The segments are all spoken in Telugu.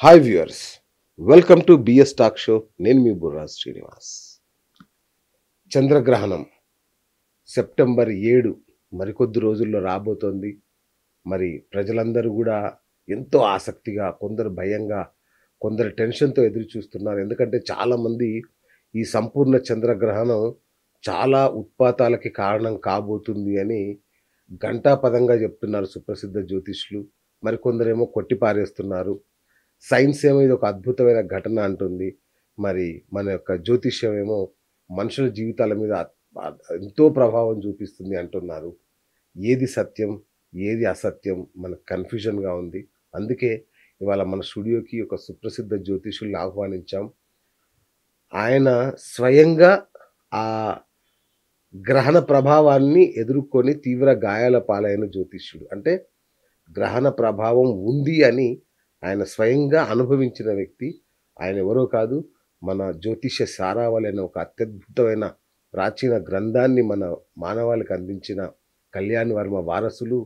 Hi viewers, welcome to BS talk show. నేను మీ బుర్రాజ్ శ్రీనివాస్. చంద్రగ్రహణం సెప్టెంబర్ 7 మరికొద్ది రోజుల్లో రాబోతోంది. మరి ప్రజలందరూ కూడా ఎంతో ఆసక్తిగా, కొందరు భయంగా, కొందరు టెన్షన్తో ఎదురు చూస్తున్నారు. ఎందుకంటే చాలామంది ఈ సంపూర్ణ చంద్రగ్రహణం చాలా ఉత్పాతాలకి కారణం కాబోతుంది అని ఘంటాపథంగా చెప్తున్నారు సుప్రసిద్ధ జ్యోతిష్యులు. మరికొందరేమో కొట్టిపారేస్తున్నారు. సైన్స్ ఏమో ఇది ఒక అద్భుతమైన ఘటన అంటుంది. మరి మన యొక్క జ్యోతిష్యం ఏమో మనుషుల జీవితాల మీద ఎంతో ప్రభావం చూపిస్తుంది అంటున్నారు. ఏది సత్యం, ఏది అసత్యం మనకు కన్ఫ్యూజన్గా ఉంది. అందుకే ఇవాళ మన స్టూడియోకి ఒక సుప్రసిద్ధ జ్యోతిష్యుల్ని ఆహ్వానించాం. ఆయన స్వయంగా ఆ గ్రహణ ప్రభావాన్ని ఎదుర్కొని తీవ్ర గాయాల పాలైన జ్యోతిష్యుడు. అంటే గ్రహణ ప్రభావం ఉంది అని ఆయన స్వయంగా అనుభవించిన వ్యక్తి. ఆయన ఎవరో కాదు, మన జ్యోతిష్య సారావళి అనే ఒక అత్యద్భుతమైన ప్రాచీన గ్రంథాన్ని మన మానవాళికి అందించిన కళ్యాణ్ వర్మ వారసులు,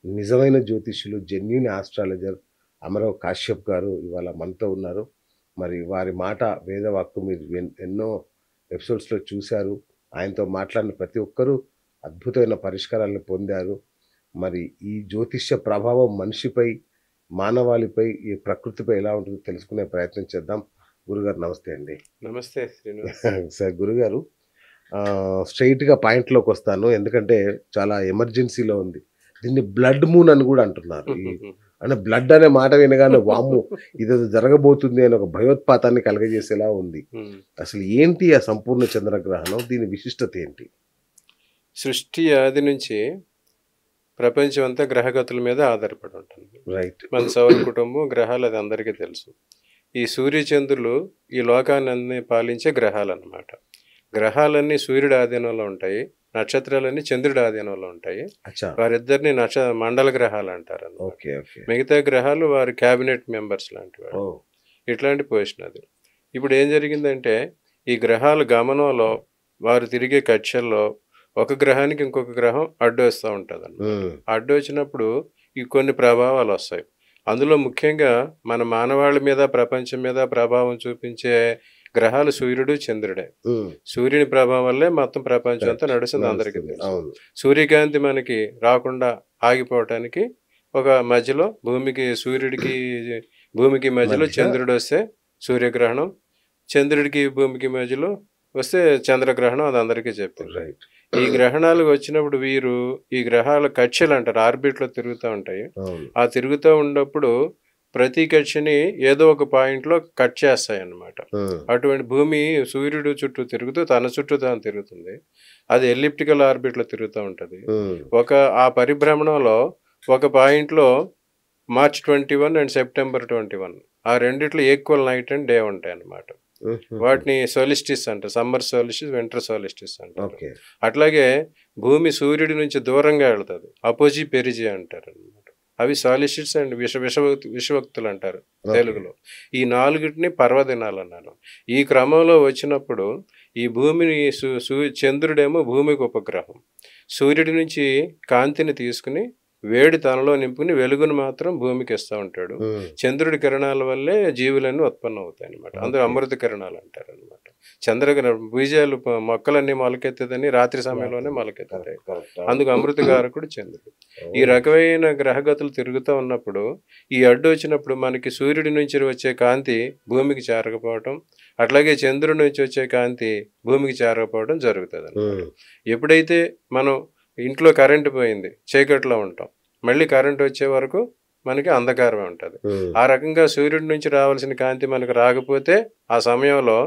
నిజమైన జ్యోతిష్యులు, జెన్యూన్ ఆస్ట్రాలజర్ అమరవ కాశ్యప్ గారు ఇవాళ మనతో ఉన్నారు. మరి వారి మాట వేదవాక్కు మీరు ఎన్నో ఎపిసోడ్స్లో చూశారు. ఆయనతో మాట్లాడిన ప్రతి ఒక్కరూ అద్భుతమైన పరిష్కారాలను పొందారు. మరి ఈ జ్యోతిష్య ప్రభావం మనిషిపై, మానవాళిపై, ఈ ప్రకృతిపై ఎలా ఉంటుందో తెలుసుకునే ప్రయత్నం చేద్దాం. గురుగారు నమస్తే అండి. నమస్తే శ్రీనివాస్. సార్ గురుగారు, స్ట్రైట్గా పాయింట్లోకి వస్తాను. ఎందుకంటే చాలా ఎమర్జెన్సీలో ఉంది. దీన్ని బ్లడ్ మూన్ అని కూడా అంటున్నారు. అంటే బ్లడ్ అనే మాట వినగానే వామ్ము ఇదేదో జరగబోతుంది అని ఒక భయోత్పాతాన్ని కలగజేసేలా ఉంది. అసలు ఏంటి ఆ సంపూర్ణ చంద్రగ్రహణం, దీని విశిష్టత ఏంటి? సృష్టి ఆది నుంచి ప్రపంచం అంతా గ్రహగతుల మీద ఆధారపడి ఉంటుంది. రైట్. మన సౌర కుటుంబం, గ్రహాలు అది అందరికీ తెలుసు. ఈ సూర్యచంద్రులు ఈ లోకాన్ని అన్ని పాలించే గ్రహాలు అన్నమాట. గ్రహాలన్నీ సూర్యుడి ఆధీనంలో ఉంటాయి, నక్షత్రాలన్నీ చంద్రుడి ఆధీనంలో ఉంటాయి. వారిద్దరిని మండల గ్రహాలు అంటారు. మిగతా గ్రహాలు వారి క్యాబినెట్ మెంబర్స్ లాంటి వాడు. ఇట్లాంటి పొజిషన్ అది. ఇప్పుడు ఏం జరిగిందంటే ఈ గ్రహాల గమనంలో, వారు తిరిగే కక్షల్లో ఒక గ్రహానికి ఇంకొక గ్రహం అడ్డు వస్తూ ఉంటుంది అన్నమాట. అడ్డు వచ్చినప్పుడు ఈ కొన్ని ప్రభావాలు వస్తాయి. అందులో ముఖ్యంగా మన మానవాళి మీద, ప్రపంచం మీద ప్రభావం చూపించే గ్రహాలు సూర్యుడు, చంద్రుడే. సూర్యుని ప్రభావం వల్లే మొత్తం ప్రపంచం అంతా నడుస్తుంది, అందరికీ తెలుసు. సూర్యకాంతి మనకి రాకుండా ఆగిపోవటానికి ఒక మధ్యలో భూమికి మధ్యలో చంద్రుడు వస్తే సూర్యగ్రహణం, చంద్రుడికి భూమికి మధ్యలో వస్తే చంద్రగ్రహణం. అది అందరికీ చెప్తారు. ఈ గ్రహణాలు వచ్చినప్పుడు వీరు ఈ గ్రహాల కక్షలు అంటారు, ఆర్బిట్లో తిరుగుతూ ఉంటాయి. ఆ తిరుగుతూ ఉన్నప్పుడు ప్రతి కక్షని ఏదో ఒక పాయింట్లో కట్ చేస్తాయి అన్నమాట. అటువంటి భూమి సూర్యుడు చుట్టూ తిరుగుతూ తన చుట్టూ తాను తిరుగుతుంది. అది ఎలిప్టికల్ ఆర్బిట్లో తిరుగుతూ ఉంటుంది. ఆ పరిభ్రమణంలో ఒక పాయింట్లో మార్చ్ 21 అండ్ సెప్టెంబర్ 21 ఆ రెండిట్లో ఈక్వల్ నైట్ అండ్ డే ఉంటాయి అన్నమాట. వాటిని సోలిస్టిస్ అంటారు, సమ్మర్ సోలిస్టిస్, వింటర్ సోలిస్టిస్ అంటారు. అట్లాగే భూమి సూర్యుడి నుంచి దూరంగా వెళ్తుంది, అపోజీ పెరిజీ అంటారు అనమాట. అవి సోలిస్టిస్ అండ్ విషవక్తులు అంటారు తెలుగులో. ఈ నాలుగిటిని పర్వదినాలు అన్నారు. ఈ క్రమంలో వచ్చినప్పుడు ఈ భూమిని చంద్రుడేమో భూమికి ఉపగ్రహం, సూర్యుడి నుంచి కాంతిని తీసుకుని వేడి తనలో నింపుకుని వెలుగును మాత్రం భూమికి ఇస్తూ ఉంటాడు. చంద్రుడి కిరణాల వల్లే జీవులన్నీ ఉత్పన్నం అవుతాయి అనమాట. అందులో అమృత కిరణాలు అంటారు అనమాట. చంద్రగ్రహణం బీజాలు, మొక్కలన్నీ మొలకెత్తదని రాత్రి సమయంలోనే మొలకెత్తాయి. అందుకు అమృతకారకుడు చంద్రుడు. ఈ రకమైన గ్రహగతులు తిరుగుతూ ఉన్నప్పుడు ఈ అడ్డు వచ్చినప్పుడు మనకి సూర్యుడి నుంచి వచ్చే కాంతి భూమికి చేరకపోవటం, అట్లాగే చంద్రుడి నుంచి వచ్చే కాంతి భూమికి చేరకపోవడం జరుగుతుంది అనమాట. ఎప్పుడైతే మనం ఇంట్లో కరెంటు పోయింది, చీకట్లో ఉంటాం, మళ్ళీ కరెంటు వచ్చే వరకు మనకి అంధకారమే ఉంటుంది. ఆ రకంగా సూర్యుడి నుంచి రావాల్సిన కాంతి మనకు రాకపోతే ఆ సమయంలో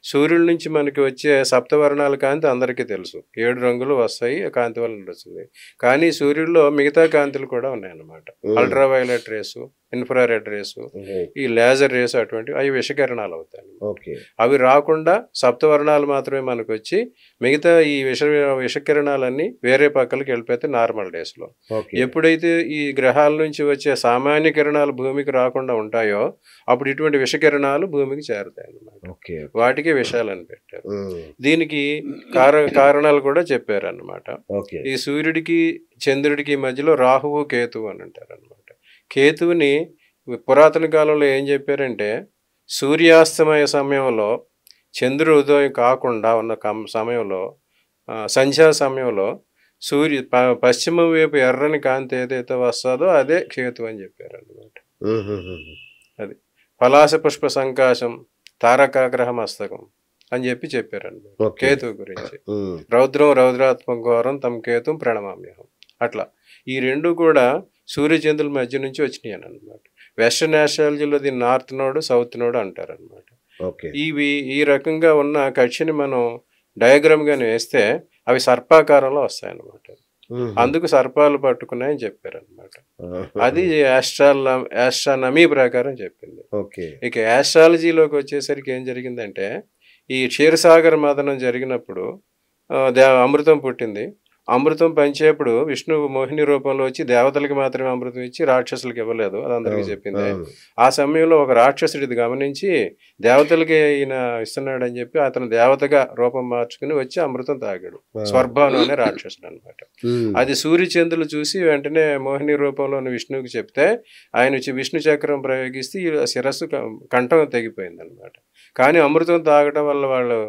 సూర్యుడి నుంచి మనకి వచ్చే సప్తవర్ణాల కాంతి అందరికీ తెలుసు. 7 రంగులు వస్తాయి, కాంతి వల్ల వస్తుంది. కానీ సూర్యుడిలో మిగతా కాంతులు కూడా ఉన్నాయన్నమాట. అల్ట్రావైలెట్ రేసు, ఇన్ఫ్రారెడ్ రేసు, ఈ లేజర్ రేసు, అటువంటివి అవి విషకిరణాలు అవుతాయి. అవి రాకుండా సప్తవర్ణాలు మాత్రమే మనకు వచ్చి మిగతా ఈ విషకిరణాలన్నీ వేరే పక్కలకి వెళ్ళిపోతే నార్మల్ డేస్లో. ఎప్పుడైతే ఈ గ్రహాల నుంచి వచ్చే సామాన్య కిరణాలు భూమికి రాకుండా ఉంటాయో అప్పుడు ఇటువంటి విషకిరణాలు భూమికి చేరుతాయి అన్నమాట. వాటికి విషయాలని పెట్టారు. దీనికి కారణాలు కూడా చెప్పారు అన్నమాట. ఈ సూర్యుడికి చంద్రుడికి మధ్యలో రాహువు, కేతువు అని అంటారు అనమాట. కేతువుని పురాతన కాలంలో ఏం చెప్పారంటే సూర్యాస్తమయ సమయంలో చంద్రుడు ఉదయం కాకుండా ఉన్న సమయంలో సంధ్యా సమయంలో పశ్చిమ వైపు ఎర్రని కాంతి ఏదైతే వస్తుందో అదే కేతు అని చెప్పారు అన్నమాట. అది పలాస పుష్ప సంకాశం తారకాగ్రహ మస్తకం అని చెప్పారు అన్నమాట కేతు గురించి. రౌద్రం రౌద్రాత్మక ఘోరం తమ కేతుం ప్రణమామ్యహం. అట్లా ఈ రెండు కూడా సూర్యచంద్రుల మధ్య నుంచి వచ్చినాయి అన్నమాట. వెస్టర్న్ ఆస్ట్రాలజీలో దీన్ని నార్త్ నోడ్ సౌత్ నోడ్ అంటారు అనమాట. ఇవి ఈ రకంగా ఉన్న కక్షని మనం డయాగ్రామ్ గాని వేస్తే అవి సర్పాకారంలో వస్తాయన్నమాట. అందుకు సర్పాలు పట్టుకున్నాయని చెప్పారు అనమాట. అది ఆస్ట్రానమీ ప్రకారం చెప్పింది. ఇక ఆస్ట్రాలజీలోకి వచ్చేసరికి ఏం జరిగిందంటే ఈ క్షీరసాగర మదనం జరిగినప్పుడు అమృతం పుట్టింది. అమృతం పంచేప్పుడు విష్ణువు మోహిని రూపంలో వచ్చి దేవతలకి మాత్రమే అమృతం ఇచ్చి రాక్షసులకు ఇవ్వలేదు, అది అందరికీ చెప్పింది. ఆ సమయంలో ఒక రాక్షసుడు ఇది గమనించి దేవతలకి ఈయన ఇస్తున్నాడు అని చెప్పి అతను దేవతగా రూపం మార్చుకుని వచ్చి అమృతం తాగాడు. స్వర్భాను అనే రాక్షసుడు అనమాట. అది సూర్యచంద్రులు చూసి వెంటనే మోహిని రూపంలోని విష్ణువుకి చెప్తే ఆయన విష్ణు చక్రం ప్రయోగిస్తే శిరస్సు కంఠం తెగిపోయింది అనమాట. కానీ అమృతం తాగటం వల్ల వాళ్ళు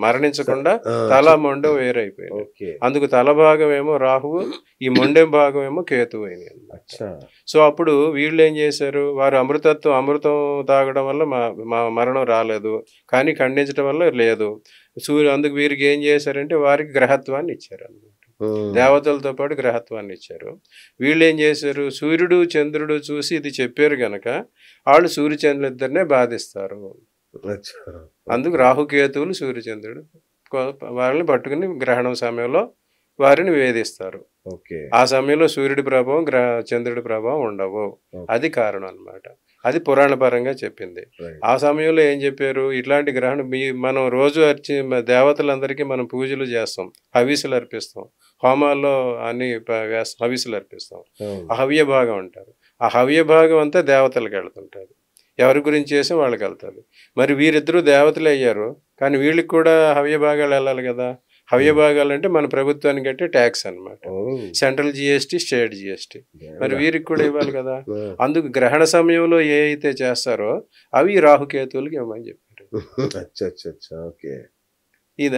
మరణించకుండా తల మొండెం వేరైపోయింది. అందుకు తల భాగం ఏమో రాహువు, ఈ మొండెం భాగం ఏమో కేతువు అయినాయి అన్నమాట. సో అప్పుడు వీళ్ళు ఏం చేశారు, వారు అమృతం తాగడం వల్ల మా మరణం రాలేదు, కానీ ఖండించడం వల్ల లేదు. అందుకు వీరికి ఏం చేశారంటే వారికి గ్రహత్వాన్ని ఇచ్చారు అన్నమాట. దేవతలతో పాటు గ్రహత్వాన్ని ఇచ్చారు. వీళ్ళు ఏం చేశారు, సూర్యుడు చంద్రుడు చూసి ఇది చెప్పారు గనక వాళ్ళు సూర్యచంద్రులు ఇద్దరినే బాధిస్తారు. అందుకు రాహుకేతువులు సూర్యచంద్రుడు వారిని పట్టుకుని గ్రహణం సమయంలో వారిని వేధిస్తారు. ఆ సమయంలో సూర్యుడి ప్రభావం చంద్రుడి ప్రభావం ఉండవు. అది కారణం అన్నమాట. అది పురాణ పరంగా చెప్పింది. ఆ సమయంలో ఏం చెప్పారు, ఇట్లాంటి గ్రహణం మనం రోజు దేవతలందరికీ మనం పూజలు చేస్తాం, హవిసులు అర్పిస్తాం, హోమాల్లో అన్ని హవిసులు అర్పిస్తాం. ఆ హవ్య భాగం అంటారు. ఆ హవ్య భాగం అంతా దేవతలకు వెళ్తుంటారు. ఎవరి గురించి చేసి వాళ్ళకి వెళ్తారు. మరి వీరిద్దరూ దేవతలు అయ్యారు, కానీ వీళ్ళకి కూడా హవ్య భాగాలు వెళ్ళాలి కదా. హవ్య భాగాలు అంటే మన ప్రభుత్వానికి అంటే ట్యాక్స్ అనమాట. సెంట్రల్ జిఎస్టీ, స్టేట్ జిఎస్టీ, మరి వీరికి కూడా ఇవ్వాలి కదా. అందుకు గ్రహణ సమయంలో ఏ అయితే చేస్తారో అవి రాహుకేతువులకి ఇవ్వమని చెప్పారు.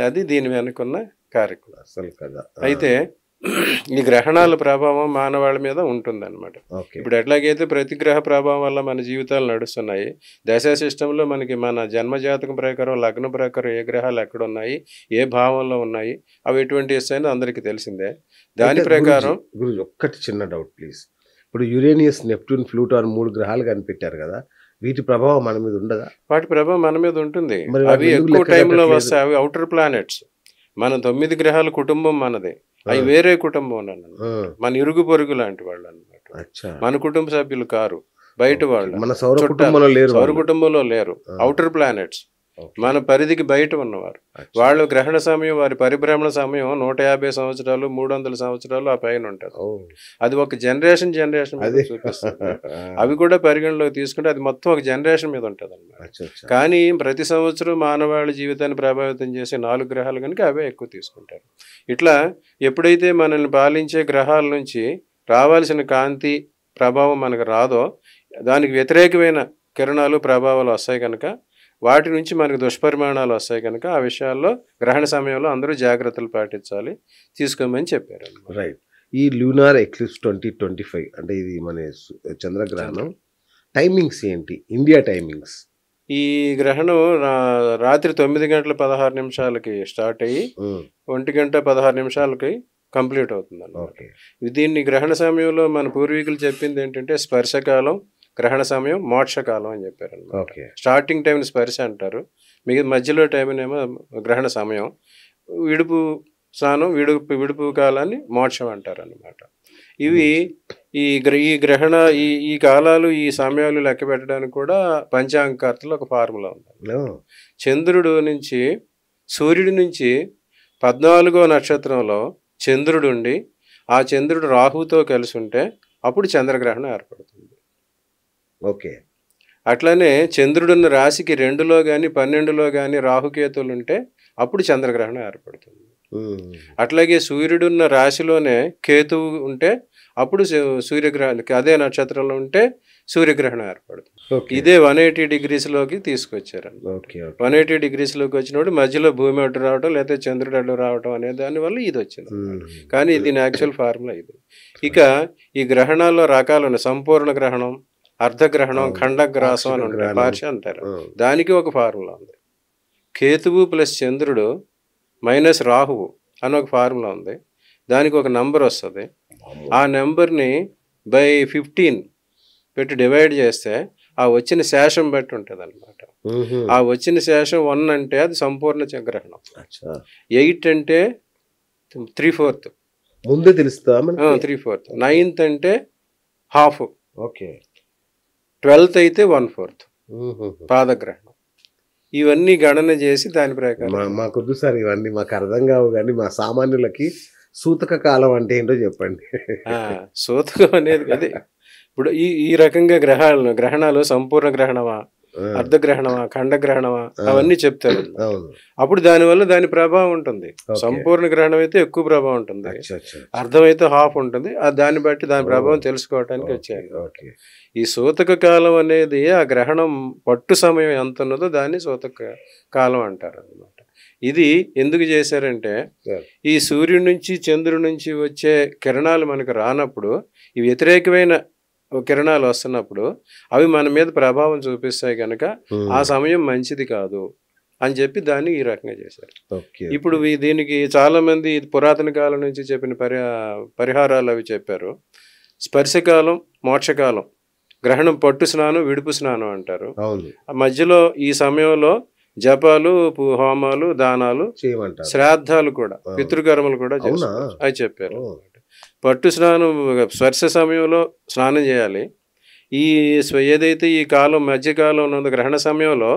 అది దీని వెనుకున్న కార్యక్రమం అసలు కదా. అయితే ఈ గ్రహణాల ప్రభావం మానవాళి మీద ఉంటుందన్నమాట. ఇప్పుడు ఎట్లాగైతే ప్రతి గ్రహ ప్రభావం వల్ల మన జీవితాలు నడుస్తున్నాయి, దశా సిస్టంలో మనకి మన జన్మజాతకం ప్రకారం లగ్న ప్రకారం ఏ గ్రహాలు ఎక్కడ ఉన్నాయి, ఏ భావంలో ఉన్నాయి, అవి ఎటువంటి ఇస్తాయని అందరికీ తెలిసిందే. దాని ప్రకారం ఒక్కటి చిన్న డౌట్ ప్లీజ్. ఇప్పుడు యురేనియస్, నెప్ట్యూన్, ప్లూటో 3 గ్రహాలు కనిపెట్టారు కదా, వీటి ప్రభావం మన మీద ఉండదా? వాటి ప్రభావం మన మీద ఉంటుంది. అవి ఎక్కువ టైంలో వస్తాయి. అవి అవుటర్ ప్లానెట్స్. మన 9 గ్రహాల కుటుంబం మనదే, అవి వేరే కుటుంబం అన్నమాట. మన ఇరుగు పొరుగు లాంటి వాళ్ళు అన్నమాట. మన కుటుంబ సభ్యులు కారు, బయట వాళ్ళు, సౌర కుటుంబంలో లేరు. అవుటర్ ప్లానెట్స్ మన పరిధికి బయట ఉన్నవారు. వాళ్ళు గ్రహణ సమయం, వారి పరిభ్రమణ సమయం 150 సంవత్సరాలు 300 సంవత్సరాలు ఆ పైన ఉంటుంది. అది ఒక జనరేషన్ చూపిస్తుంది. అవి కూడా పరిగణలోకి తీసుకుంటే అది మొత్తం ఒక జనరేషన్ మీద ఉంటుంది అన్నమాట. కానీ ప్రతి సంవత్సరం మానవాళి జీవితాన్ని ప్రభావితం చేసే 4 గ్రహాలు కనుక అవే ఎక్కువ తీసుకుంటారు. ఇట్లా ఎప్పుడైతే మనల్ని పాలించే గ్రహాల నుంచి రావాల్సిన కాంతి ప్రభావం మనకు రాదో, దానికి వ్యతిరేకమైన కిరణాలు ప్రభావాలు వస్తాయి కనుక వాటి నుంచి మనకు దుష్పరిమాణాలు వస్తాయి కనుక ఆ విషయాల్లో గ్రహణ సమయంలో అందరూ జాగ్రత్తలు పాటించాలి, తీసుకోమని చెప్పారు. రైట్. ఈ లూనార్ ఎక్లిప్స్ 2025 అంటే ఇది మన చంద్రగ్రహణం టైమింగ్స్ ఏంటి, ఇండియా టైమింగ్స్? ఈ గ్రహణం రాత్రి 9:16 స్టార్ట్ అయ్యి 1:16 కంప్లీట్ అవుతుంది అన్నమాట. దీన్ని గ్రహణ సమయంలో మన పూర్వీకులు చెప్పింది ఏంటంటే స్పర్శకాలం, గ్రహణ సమయం, మోక్షకాలం అని చెప్పారు అన్నమాట. స్టార్టింగ్ టైం స్పర్శ అంటారు, మిగతా మధ్యలో టైం ఏమో గ్రహణ సమయం, విడుపు స్నానం, విడుపు కాలాన్ని మోక్షం అంటారు అన్నమాట. ఇవి ఈ గ్రహణ ఈ కాలాలు, ఈ సమయాలు లెక్క పెట్టడానికి కూడా పంచాంగకర్తలో ఒక ఫార్ములా ఉంది. చంద్రుడు నుంచి, సూర్యుడి నుంచి 14వ నక్షత్రంలో చంద్రుడు ఉండి ఆ చంద్రుడు రాహుతో కలిసి ఉంటే అప్పుడు చంద్రగ్రహణం ఏర్పడుతుంది. అట్లనే చంద్రుడున్న రాశికి 2లో కానీ 12లో కానీ రాహుకేతువులు ఉంటే అప్పుడు చంద్రగ్రహణం ఏర్పడుతుంది. అట్లాగే సూర్యుడున్న రాశిలోనే కేతువు ఉంటే అప్పుడు సూర్యగ్రహణం, అదే నక్షత్రంలో ఉంటే సూర్యగ్రహణం ఏర్పడుతుంది. ఓకే ఇదే 180 డిగ్రీస్లోకి తీసుకొచ్చారు. ఓకే 180 డిగ్రీస్లోకి వచ్చినప్పుడు మధ్యలో భూమి అడ్డు రావడం లేకపోతే చంద్రుడు అడ్డు రావడం అనే దానివల్ల ఇది వచ్చింది. కానీ దీని యాక్చువల్ ఫార్ములా ఇది. ఇక ఈ గ్రహణాల్లో రకాలు ఉన్నాయి. సంపూర్ణ గ్రహణం, అర్ధగ్రహణం, ఖండగ్రాసం అని ఉంటాయి, పార్శ్వ అంటారు. దానికి ఒక ఫార్ములా ఉంది. కేతువు ప్లస్ చంద్రుడు మైనస్ రాహువు అని ఒక ఫార్ములా ఉంది. దానికి ఒక నంబర్ వస్తుంది. ఆ నెంబర్ని బై 15 పెట్టి డివైడ్ చేస్తే ఆ వచ్చిన శేషం బట్టి ఉంటుంది అనమాట. ఆ వచ్చిన శేషం 1 అంటే అది సంపూర్ణ గ్రహణం, 8 అంటే 3/4 ముందే తెలుస్తా, 3/4, 9th అంటే హాఫ్, ఓకే 12th అయితే 1/4 పాదగ్రహణం. ఇవన్నీ గణన చేసి దాని ప్రకారం మాకొద్దు సార్, ఇవన్నీ మాకు అర్థం కావు. కానీ మా సామాన్యులకి సూతక కాలం అంటే ఏంటో చెప్పండి. సూతకం అనేది అదే. ఇప్పుడు ఈ రకంగా గ్రహణాలు సంపూర్ణ గ్రహణమా, అర్ధగ్రహణమా, ఖండగ్రహణమా అవన్నీ చెప్తారు. అప్పుడు దానివల్ల దాని ప్రభావం ఉంటుంది. సంపూర్ణ గ్రహణం అయితే ఎక్కువ ప్రభావం ఉంటుంది, అర్థమైతే హాఫ్ ఉంటుంది. దాన్ని బట్టి దాని ప్రభావం తెలుసుకోవడానికి వచ్చారు. ఈ సూతక కాలం అనేది ఆ గ్రహణం పట్టు సమయం ఎంత ఉన్నదో దాన్ని సూతక కాలం అంటారు అన్నమాట. ఇది ఎందుకు చేశారంటే ఈ సూర్యుడి నుంచి చంద్రుడి నుంచి వచ్చే కిరణాలు మనకు రానప్పుడు, ఈ వ్యతిరేకమైన కిరణాలు వస్తున్నప్పుడు అవి మన మీద ప్రభావం చూపిస్తాయి కనుక ఆ సమయం మంచిది కాదు అని చెప్పి దాన్ని ఈ రకంగా చేశారు. ఇప్పుడు దీనికి చాలా మంది పురాతన కాలం నుంచి చెప్పిన పరిహారాలు అవి చెప్పారు. స్పర్శకాలం, మోక్షకాలం, గ్రహణం పట్టు స్నానం, విడుపు స్నానం అంటారు. మధ్యలో ఈ సమయంలో జపాలు, హోమాలు, దానాలు, శ్రాద్ధాలు కూడా, పితృకర్మలు కూడా అవి చెప్పారు. పట్టు స్నానం స్పర్శ సమయంలో స్నానం చేయాలి. ఏదైతే ఈ కాలం మధ్యకాలం ఉన్నది గ్రహణ సమయంలో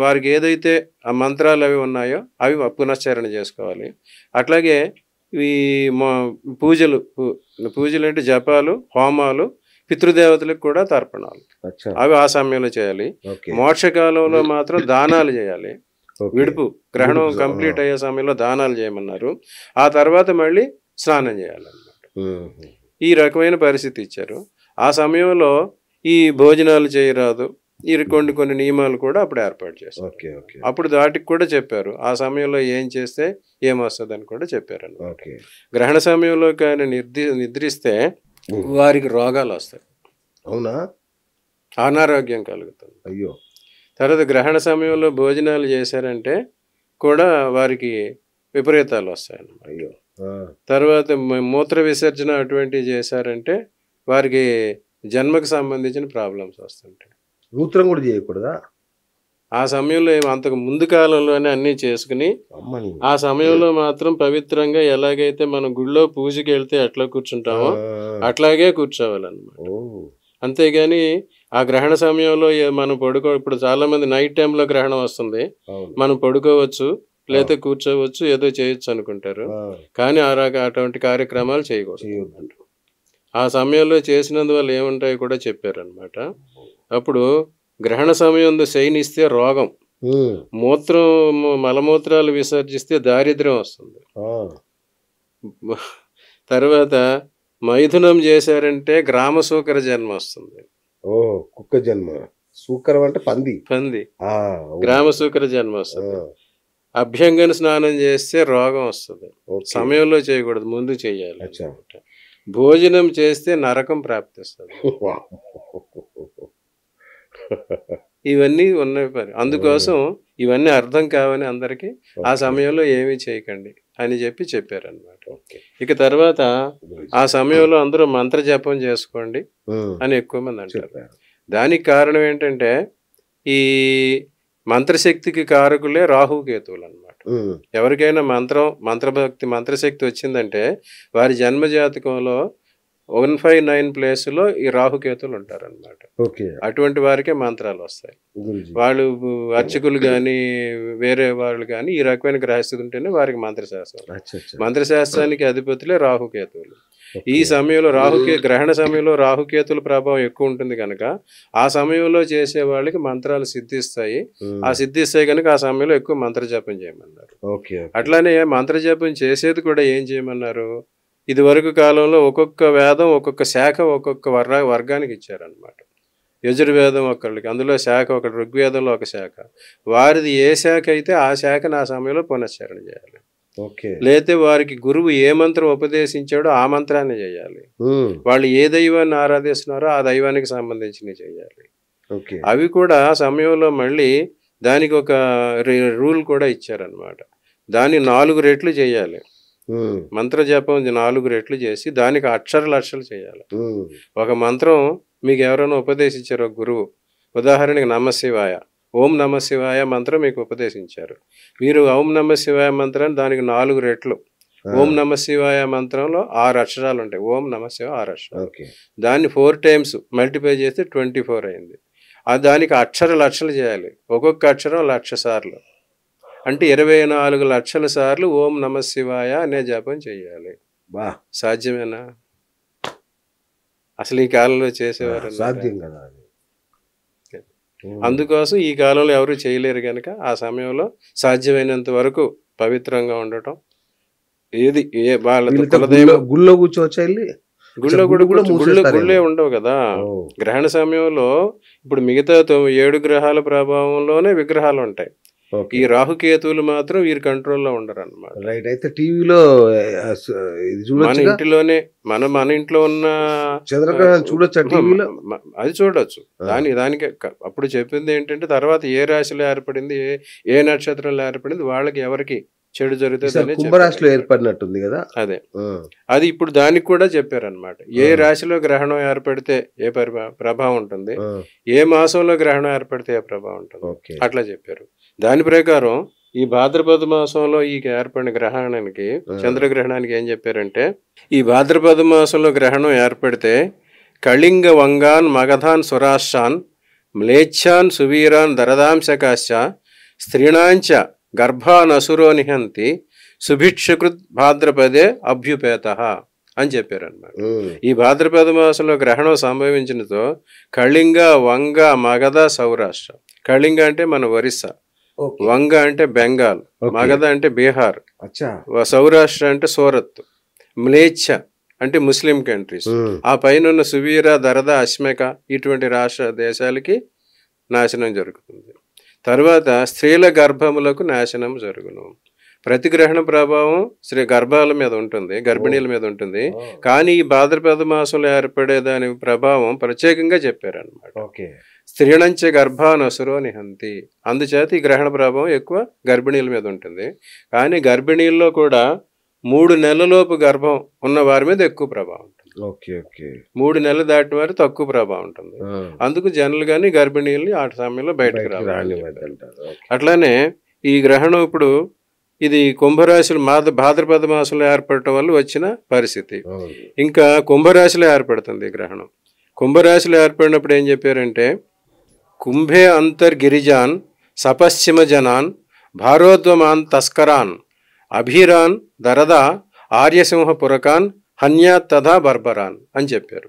వారికి ఏదైతే ఆ మంత్రాలు అవి ఉన్నాయో అవి పునశ్చరణ చేసుకోవాలి. అట్లాగే ఈ పూజలు అంటే జపాలు, హోమాలు, పితృదేవతలకు కూడా తర్పణాలు అవి ఆ సమయంలో చేయాలి. మోక్షకాలంలో మాత్రం దానాలు చేయాలి. విడుపు గ్రహణం కంప్లీట్ అయ్యే సమయంలో దానాలు చేయమన్నారు. ఆ తర్వాత మళ్ళీ స్నానం చేయాలన్నమాట. ఈ రకమైన పరిస్థితి ఇచ్చారు. ఆ సమయంలో ఈ భోజనాలు చేయరాదు, ఈ కొన్ని నియమాలు కూడా అప్పుడు ఏర్పాటు చేస్తారు. అప్పుడు వాటికి కూడా చెప్పారు. ఆ సమయంలో ఏం చేస్తే ఏమొస్తుంది అని కూడా చెప్పారు అన్నమాట. గ్రహణ సమయంలో కానీ నిద్రిస్తే వారికి రోగాలు వస్తాయి. అవునా? అనారోగ్యం కలుగుతుంది. అయ్యో. తర్వాత గ్రహణ సమయంలో భోజనాలు చేశారంటే కూడా వారికి విపరీతాలు వస్తాయన్నమాట. అయ్యో. తర్వాత మూత్ర విసర్జన అటువంటివి చేశారంటే వారికి జన్మకు సంబంధించిన ప్రాబ్లమ్స్ వస్తుంటాయి. మూత్రం కూడా చేయకూడదా? ఆ సమయంలో అంతకు ముందు కాలంలోనే అన్నీ చేసుకుని ఆ సమయంలో మాత్రం పవిత్రంగా ఎలాగైతే మనం గుళ్ళో పూజకి వెళ్తే ఎట్లా కూర్చుంటామో అట్లాగే కూర్చోవాలన్నమాట. అంతేగాని ఆ గ్రహణ సమయంలో మనం ఇప్పుడు చాలా మంది నైట్ టైంలో గ్రహణం వస్తుంది, మనం పడుకోవచ్చు లేకపోతే కూర్చోవచ్చు, ఏదో చేయొచ్చు అనుకుంటారు. కానీ అటువంటి కార్యక్రమాలు చేయకూడదు. ఆ సమయంలో చేసినందువల్ల ఏముంటాయో కూడా చెప్పారు అనమాట. అప్పుడు గ్రహణ సమయంలో శయనిస్తే రోగం, మలమూత్రాలు విసర్జిస్తే దారిద్ర్యం వస్తుంది. తర్వాత మైథునం చేశారంటే గ్రామ సూకర జన్మ వస్తుంది. కుక్క జన్మ. సూకరం అంటే పంది. గ్రామ సూకర జన్మ వస్తుంది. అభ్యంగన స్నానం చేస్తే రోగం వస్తుంది. సమయంలో చేయకూడదు, ముందు చేయాలి. భోజనం చేస్తే నరకం ప్రాప్తిస్తుంది. ఇవన్నీ ఉన్నాయి. అందుకోసం ఇవన్నీ అర్థం కావని అందరికీ ఆ సమయంలో ఏమీ చేయకండి అని చెప్పారు అనమాట. ఇక తర్వాత ఆ సమయంలో అందరూ మంత్ర జపం చేసుకోండి అని ఎక్కువ మంది అంటారు. దానికి కారణం ఏంటంటే ఈ మంత్రశక్తికి కారకులే రాహుకేతువులు అనమాట. ఎవరికైనా మంత్రశక్తి వచ్చిందంటే వారి జన్మ జాతకంలో 159 ప్లేస్లో ఈ రాహుకేతులు ఉంటారనమాట. అటువంటి వారికే మంత్రాలు వస్తాయి. వాళ్ళు అర్చకులు కానీ వేరే వాళ్ళు కానీ ఈ రకమైన గ్రహస్థితి ఉంటేనే వారికి మంత్రశాస్త్రానికి అధిపతులే రాహుకేతువులు. ఈ సమయంలో గ్రహణ సమయంలో రాహుకేతుల ప్రభావం ఎక్కువ ఉంటుంది కనుక ఆ సమయంలో చేసే వాళ్ళకి మంత్రాలు సిద్ధిస్తాయి. ఆ సిద్ధిస్తాయి కనుక ఆ సమయంలో ఎక్కువ మంత్రజపం చేయమన్నారు. అట్లానే మంత్రజపం చేసేది కూడా ఏం చేయమన్నారు? ఇది వరకు కాలంలో ఒక్కొక్క వేదం ఒక్కొక్క శాఖ ఒక్కొక్క వర్గానికి ఇచ్చారనమాట. యజుర్వేదం ఒకళ్ళకి, అందులో శాఖ ఒకటి, ఋగ్వేదంలో ఒక శాఖ. వారిది ఏ శాఖ అయితే ఆ శాఖను ఆ సమయంలో పునశ్చరణ చేయాలి. ఓకే. లేతే వారికి గురువు ఏ మంత్రం ఉపదేశించాడో ఆ మంత్రాన్ని చేయాలి. వాళ్ళు ఏ దైవాన్ని ఆరాధిస్తున్నారో ఆ దైవానికి సంబంధించినవి చేయాలి. ఓకే. అవి కూడా సమయంలో మళ్ళీ దానికి ఒక రూల్ కూడా ఇచ్చారనమాట. దాన్ని 4 రెట్లు చేయాలి. మంత్ర జపం 4 రెట్లు చేసి దానికి అక్షరాలు చేయాలి. ఒక మంత్రం మీకు ఎవరైనా ఉపదేశించారు గురువు, ఉదాహరణకి నమశివాయ, ఓం నమ శివాయ మంత్రం మీకు ఉపదేశించారు. మీరు ఓం నమ శివాయ మంత్రాన్ని దానికి 4 రెట్లు, ఓం నమ శివాయ మంత్రంలో 6 అక్షరాలు ఉంటాయి. ఓం నమ శివ 6 అక్షరాలు. దాన్ని 4 టైమ్స్ మల్టిప్లై చేస్తే 24 అయింది. దానికి అక్షరాలు చేయాలి. ఒక్కొక్క అక్షరం 1,00,000 సార్లు, అంటే 24 లక్షల సార్లు ఓం నమ శివాయ అనే జపం చేయాలి. సాధ్యమేనా? అసలు ఈ కాలంలో చేసేవారు సాధ్యం కదా. అందుకోసం ఈ కాలంలో ఎవరు చేయలేరు కనుక ఆ సమయంలో సాధ్యమైనంత వరకు పవిత్రంగా ఉండటం. ఏది వాళ్ళ గుళ్ళో కూర్చోవచ్చా? గుళ్ళే ఉండవు కదా గ్రహణ సమయంలో. ఇప్పుడు మిగతా 7 గ్రహాల ప్రభావంలోనే విగ్రహాలు ఉంటాయి. ఈ రాహుకేతువులు మాత్రం వీరి కంట్రోల్లో ఉండరు అనమాట. రైట్. అయితే టీవీలో మన ఇంటిలోనే మన ఇంట్లో ఉన్న చంద్రగ్రహణం చూడొచ్చు, అది చూడొచ్చు. దానికి అప్పుడు చెప్పింది ఏంటంటే తర్వాత ఏ రాశిలో ఏర్పడింది, ఏ నక్షత్రంలో ఏర్పడింది, వాళ్ళకి ఎవరికి చెడు జరుగుతుంది, కుంభరాశిలో ఏర్పడినట్టుంది కదా. అదే అది ఇప్పుడు దానికి కూడా చెప్పారనమాట. ఏ రాశిలో గ్రహణం ఏర్పడితే ఏ ప్రభావం ఉంటుంది, ఏ మాసంలో గ్రహణం ఏర్పడితే ఏ ప్రభావం ఉంటుంది, అట్లా చెప్పారు. దాని ప్రకారం ఈ భాద్రపద మాసంలో ఈ ఏర్పడిన గ్రహణానికి, చంద్రగ్రహణానికి ఏం చెప్పారంటే, ఈ భాద్రపద మాసంలో గ్రహణం ఏర్పడితే కళింగ వంగాన్ మగధాన్ సురాష్ట్రాన్ మ్లేచ్ఛాన్ సువీరాన్ దరదాంశకాశ్చ స్త్రీణాంచ గర్భానసురో నిహంతి సుభిక్షకృత్ భాద్రపదే అభ్యుపేత అని చెప్పారనమాట. ఈ భాద్రపద మాసంలో గ్రహణం సంభవించినతో కళింగ, వంగ, మగధ, సౌరాష్ట్ర. కళింగ అంటే మన ఒరిస్సా, వంగ అంటే బెంగాల్, మగధ అంటే బీహార్, సౌరాష్ట్ర అంటే సూరత్, మ్లేచ్ఛ అంటే ముస్లిం కంట్రీస్, ఆ పైన ఉన్న సువీర, దరద, అశ్మక ఇటువంటి రాష్ట్ర దేశాలకి నాశనం జరుగుతుంది. తర్వాత స్త్రీల గర్భములకు నాశనం జరుగును. ప్రతి గ్రహణ ప్రభావం స్త్రీ గర్భాల మీద ఉంటుంది, గర్భిణీల మీద ఉంటుంది. కానీ ఈ భాద్రపద మాసంలో ఏర్పడే దాని ప్రభావం ప్రత్యేకంగా చెప్పారనమాట. స్త్రీణంచే గర్భానసురో నిహంతి. అందుచేత ఈ గ్రహణ ప్రభావం ఎక్కువ గర్భిణీల మీద ఉంటుంది. కానీ గర్భిణీల్లో కూడా 3 నెలలలోపు గర్భం ఉన్న వారి మీద ఎక్కువ ప్రభావం ఉంటుంది. 3 నెలలు దాటిన వారు తక్కువ ప్రభావం ఉంటుంది. అందుకు జనరల్ గాని గర్భిణీల్ని ఆ సమయంలో బయటకు రావాలి. అట్లానే ఈ గ్రహణం ఇప్పుడు ఇది కుంభరాశులు భాద్రపద మాసంలో ఏర్పడటం వల్ల వచ్చిన పరిస్థితి. ఇంకా కుంభరాశిలో ఏర్పడుతుంది గ్రహణం. కుంభరాశిలో ఏర్పడినప్పుడు ఏం చెప్పారంటే, కుంభే అంతర్గిరిజాన్ సపశ్చిమ జనాన్ భారోద్వమాన్ తస్కరాన్ అభిరాన్ దరద ఆర్యసింహ పురకాన్ హన్యాత్ తథా బర్బరాన్ అని చెప్పారు.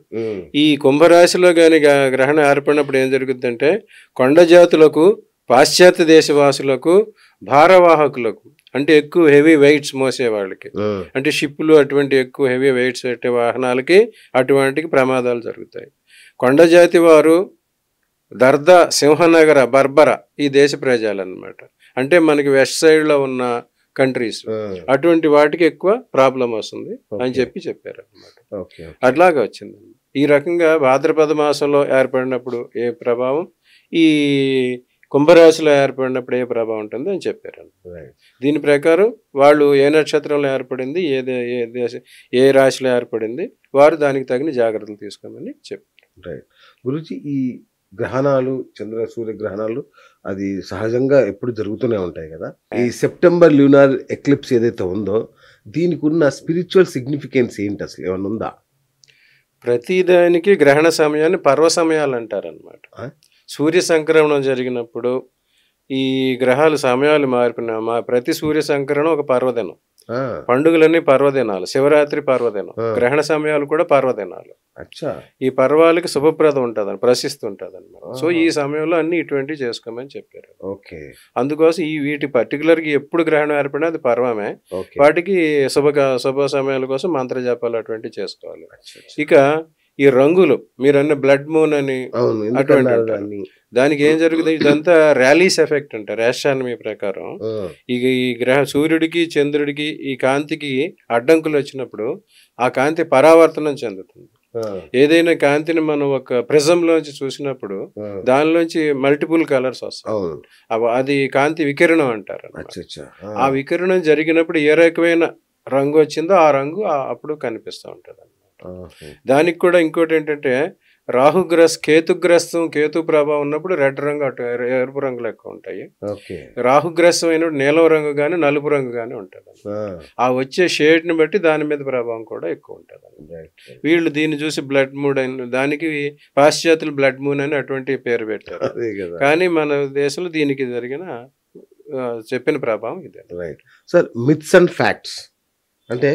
ఈ కుంభరాశిలో కానీ గ్రహణం ఏర్పడినప్పుడు ఏం జరుగుతుందంటే, కొండ జాతులకు, పాశ్చాత్య దేశవాసులకు, భారవాహకులకు అంటే ఎక్కువ హెవీ వెయిట్స్ మోసే వాళ్ళకి, అంటే షిప్పులు అటువంటి ఎక్కువ హెవీ వెయిట్స్ పెట్టే వాహనాలకి అటువంటికి ప్రమాదాలు జరుగుతాయి. కొండ జాతి వారు దర్ద, సింహనగర, బర్బర ఈ దేశ ప్రజలు అన్నమాట. అంటే మనకి వెస్ట్ సైడ్లో ఉన్న కంట్రీస్, అటువంటి వాటికి ఎక్కువ ప్రాబ్లం వస్తుంది అని చెప్పారు అన్నమాట. అట్లాగా వచ్చింది. ఈ రకంగా భాద్రపద మాసంలో ఏర్పడినప్పుడు ఏ ప్రభావం, ఈ కుంభరాశిలో ఏర్పడినప్పుడు ఏ ప్రభావం ఉంటుంది అని చెప్పారు. దీని ప్రకారం వాళ్ళు ఏ నక్షత్రంలో ఏర్పడింది, ఏ రాశిలో ఏర్పడింది, వారు దానికి తగిన జాగ్రత్తలు తీసుకోమని చెప్పారు. గురుజీ, ఈ గ్రహణాలు, చంద్ర సూర్య గ్రహణాలు అది సహజంగా ఎప్పుడు జరుగుతూనే ఉంటాయి కదా. ఈ సెప్టెంబర్ ల్యూనార్ ఎక్లిప్స్ ఏదైతే ఉందో దీనికి ఉన్న స్పిరిచువల్ సిగ్నిఫికెన్స్ ఏంటి, అసలు ఏమన్నా ఉందా? ప్రతిదానికి గ్రహణ సమయాన్ని పర్వ సమయాలు అంటారనమాట. సూర్య సంక్రమణం జరిగినప్పుడు ఈ గ్రహాలు సమయాలు ప్రతి సూర్య సంక్రమణం ఒక పర్వదినం. ఆ, పండుగలన్నీ పర్వదినాలు, శివరాత్రి పర్వదినం, ఆ. గ్రహణ సమయాలు కూడా పర్వదినాలు. అచ్చా. ఈ పర్వాలకి శుభప్రదం ఉంటుందని ప్రశిస్తు ఉంటుంది అనమాట. సో ఆహా. ఈ సమయంలో అన్ని ఇటువంటివి చేసుకోమని చెప్పారు. ఓకే. అందుకోసం ఈ వీటి పర్టికులర్గా ఎప్పుడు గ్రహణం ఏర్పడినా అది పర్వమే. ఓకే. వాటికి శుభ సమయాల కోసం మంత్ర జపాలు అటువంటివి చేసుకోవాలి. అచ్చా, అచ్చా. ఇక ఈ రంగులు మీరన్న బ్లడ్ మూన్ అని అవును, అటువంటి ఎందుకన్నారు అంటారు. దాన్ని? దానికి ఏం జరుగుతుంది, ఇదంతా ర్యాలీస్ ఎఫెక్ట్ అంటారు ఆస్ట్రానమీ ప్రకారం. ఆ, ఇక ఈ సూర్యుడికి చంద్రుడికి ఈ కాంతికి అడ్డంకులు వచ్చినప్పుడు ఆ కాంతి పరావర్తనం చెందుతుంది. ఆ, ఏదైనా కాంతిని మనం ఒక ప్రిజంలోంచి చూసినప్పుడు ఆ. దానిలోంచి మల్టిపుల్ కలర్స్ వస్తాయి. అవును. అది కాంతి వికిరణం అంటారు అన్నమాట. అచ్చా, అచ్చా. ఆ వికిరణం జరిగినప్పుడు ఏ రకమైన రంగు వచ్చిందో ఆ రంగు అప్పుడు కనిపిస్తూ ఉంటుంది అన్నమాట. ఆహా. దానికి కూడా ఇంకోటి ఏంటంటే కేతు ప్రభావం ఉన్నప్పుడు రెడ్ రంగు అటు ఎరుపు రంగులు ఎక్కువ ఉంటాయి. ఓకే. రాహుగ్రస్తం అయినప్పుడు నీలం రంగు కానీ నలుపు రంగు కానీ ఉంటుంది. ఆ, ఆ వచ్చే షేడ్ని బట్టి దాని మీద ప్రభావం కూడా ఎక్కువ ఉంటుంది. Right, right. వీళ్ళు దీన్ని చూసి బ్లడ్ మూన్ అని, దానికి పాశ్చాత్యులు బ్లడ్ మూన్ అని అటువంటి పేరు పెట్టారు. అదే కదా. కానీ మన దేశంలో దీనికి జరిగిన చెప్పిన ప్రభావం ఇదే. Right sir. Myths and facts అంటే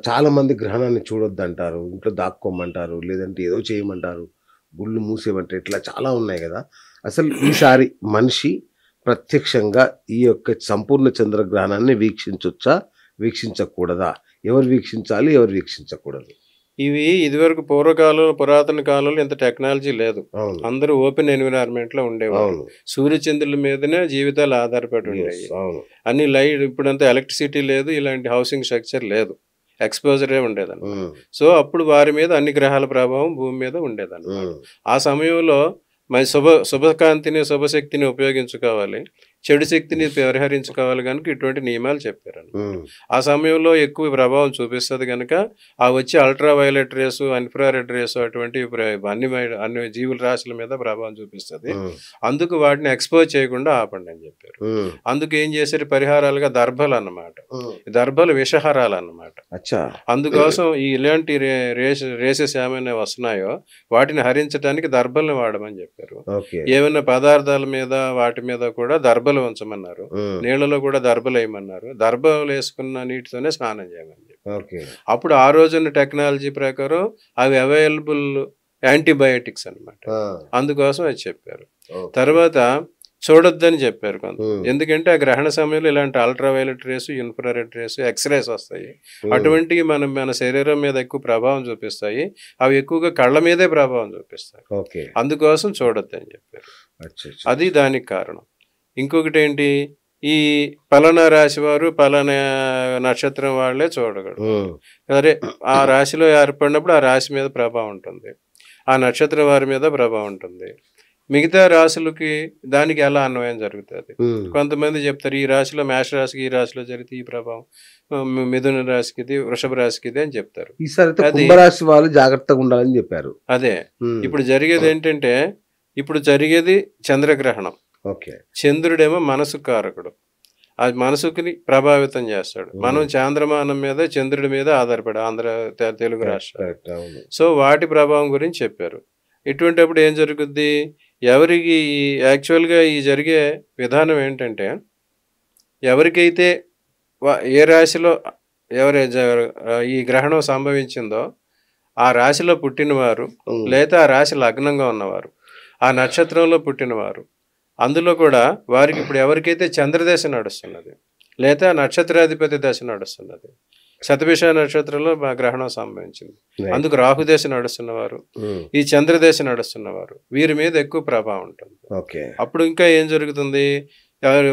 చాలా మంది గ్రహణాన్ని చూడొద్దు అంటారు, ఇంట్లో దాక్కోమంటారు, లేదంటే ఏదో చేయమంటారు, గుళ్ళు మూసేయమంటారు, ఇట్లా చాలా ఉన్నాయి కదా. అసలు ఈసారి మనిషి ప్రత్యక్షంగా ఈ యొక్క సంపూర్ణ చంద్రగ్రహణాన్ని వీక్షించవచ్చా, వీక్షించకూడదా? ఎవరు వీక్షించాలి, ఎవరు వీక్షించకూడదు? ఇవి ఇదివరకు పురాతన కాలంలో ఇంత టెక్నాలజీ లేదు. అవును, అందరూ ఓపెన్ ఎన్విరాన్మెంట్ లో ఉండేవారు. అవును, సూర్యచంద్రుల మీదనే జీవితాలు ఆధారపడి ఉండేవి. అవును. అన్ని లైట్, ఇప్పుడంతా ఎలక్ట్రిసిటీ లేదు, ఇలాంటి హౌసింగ్ స్ట్రక్చర్ లేదు, ఎక్స్పోజరే ఉండేదన్నమాట. ఉమ్, సో అప్పుడు వారి మీద అన్ని గ్రహాల ప్రభావం భూమి మీద ఉండేదన్నమాట. ఉమ్, ఆ సమయంలో మరి శుభకాంతిని శుభశక్తిని ఉపయోగించుకోవాలి, చెడు శక్తిని పరిహరించుకోవాలి కనుక ఇటువంటి నియమాలు చెప్పారు. ఉమ్, ఆ సమయంలో ఎక్కువ ప్రభావం చూపిస్తుంది కనుక ఆ వచ్చే ultra violet rays, infrared race అటువంటి అన్ని జీవుల రాశుల మీద ప్రభావం చూపిస్తుంది. ఉమ్, అందుకు వాటిని ఎక్స్పోజ్ చేయకుండా ఆపండి అని చెప్పారు. ఉమ్, అందుకు ఏం చేశారు, పరిహారాలుగా దర్భలు అన్నమాట. ఉమ్. దర్భలు విషహారాలు అన్నమాట. అచ్చా. అందుకోసం ఇలాంటి రేసెస్ ఏమైనా వస్తున్నాయో వాటిని హరించడానికి దర్భల్ని వాడమని చెప్పారు. ఓకే. ఏమైనా పదార్థాల మీద వాటి మీద కూడా దర్భలు ఉంచమన్నారు. ఉమ్, నీళ్ళలో కూడా దర్భలు వేయమన్నారు. దర్భలు వేసుకున్న నీటితోనే స్నానం చేయమని చెప్పారు. ఓకే. అప్పుడు ఆ రోజున్న టెక్నాలజీ ప్రకారం అవి అవైలబుల్ యాంటీబయాటిక్స్ అన్నమాట. ఆ, అందుకోసం అది చెప్పారు. ఓకే. తర్వాత చూడొద్దని చెప్పారు కొంత. ఉమ్, ఎందుకంటే ఆ గ్రహణ సమయంలో ఇలాంటి ultra violet rays, infrared rays, X rays వస్తాయి. ఉమ్, అటువంటివి మన శరీరం మీద ఎక్కువ ప్రభావం చూపిస్తాయి. అవి ఎక్కువగా కళ్ళ మీదే ప్రభావం చూపిస్తాయి. ఓకే. అందుకోసం చూడొద్దని చెప్పారు. అచ్చా, అచ్చా. అది దానికి కారణం. ఇంకొకటి ఏంటి, ఈ పలానా రాశి వారు పలానా నక్షత్రం వాళ్ళే చూడగలరు. ఉమ్, సరే, ఆ రాశిలో ఏర్పడినప్పుడు ఆ రాశి మీద ప్రభావం ఉంటుంది, ఆ నక్షత్రం వారి మీద ప్రభావం ఉంటుంది. మిగతా రాశులకి దానికి ఎలా అన్వయం జరుగుతుంది? ఉమ్, కొంతమంది చెప్తారు ఈ రాశిలో, మేష రాశికి ఈ రాశిలో జరిగితే ఈ ప్రభావం, మిథున రాశికి ఇది, వృషభ రాశికి ఇది అని చెప్తారు. ఈసారి అయితే అది- కుంభరాశి వాళ్ళు జాగ్రత్తగా ఉండాలని చెప్పారు. అదే ఉమ్, ఇప్పుడు జరిగేది ఏంటంటే, ఇప్పుడు జరిగేది చంద్రగ్రహణం. ఓకే. చంద్రుడేమో మనసు కారకుడు, ఆ మనసుని ప్రభావితం చేస్తాడు. మనం చాంద్రమానం మీద, చంద్రుడి మీద ఆధారపడి తెలుగు రాష్ట్రాలు. కరెక్ట్, అవును. సో వాటి ప్రభావం గురించి చెప్పారు. ఇటువంటిప్పుడు ఏం జరుగుద్ది, ఎవరికి యాక్చువల్గా ఈ జరిగే విధానం ఏంటంటే, ఎవరికైతే ఏ రాశిలో ఈ గ్రహణం సంభవించిందో ఆ రాశిలో పుట్టినవారు, ఉమ్, లేదా ఆ రాశి లగ్నంగా ఉన్నవారు, ఆ నక్షత్రంలో పుట్టినవారు, అందులో కూడా వారికి ఇప్పుడు ఎవరికైతే చంద్రదశ నడుస్తున్నది, లేదా నక్షత్రాధిపతి దశ నడుస్తున్నది, శతభిష నక్షత్రంలో మా గ్రహణం సంభవించింది, right. అందుకు రాహుదశ నడుస్తున్నవారు, ఉమ్, ఈ చంద్రదశ నడుస్తున్నవారు, వీరి మీద ఎక్కువ ప్రభావం ఉంటుంది. ఓకే. అప్పుడు ఇంకా ఏం జరుగుతుంది, ఎవరి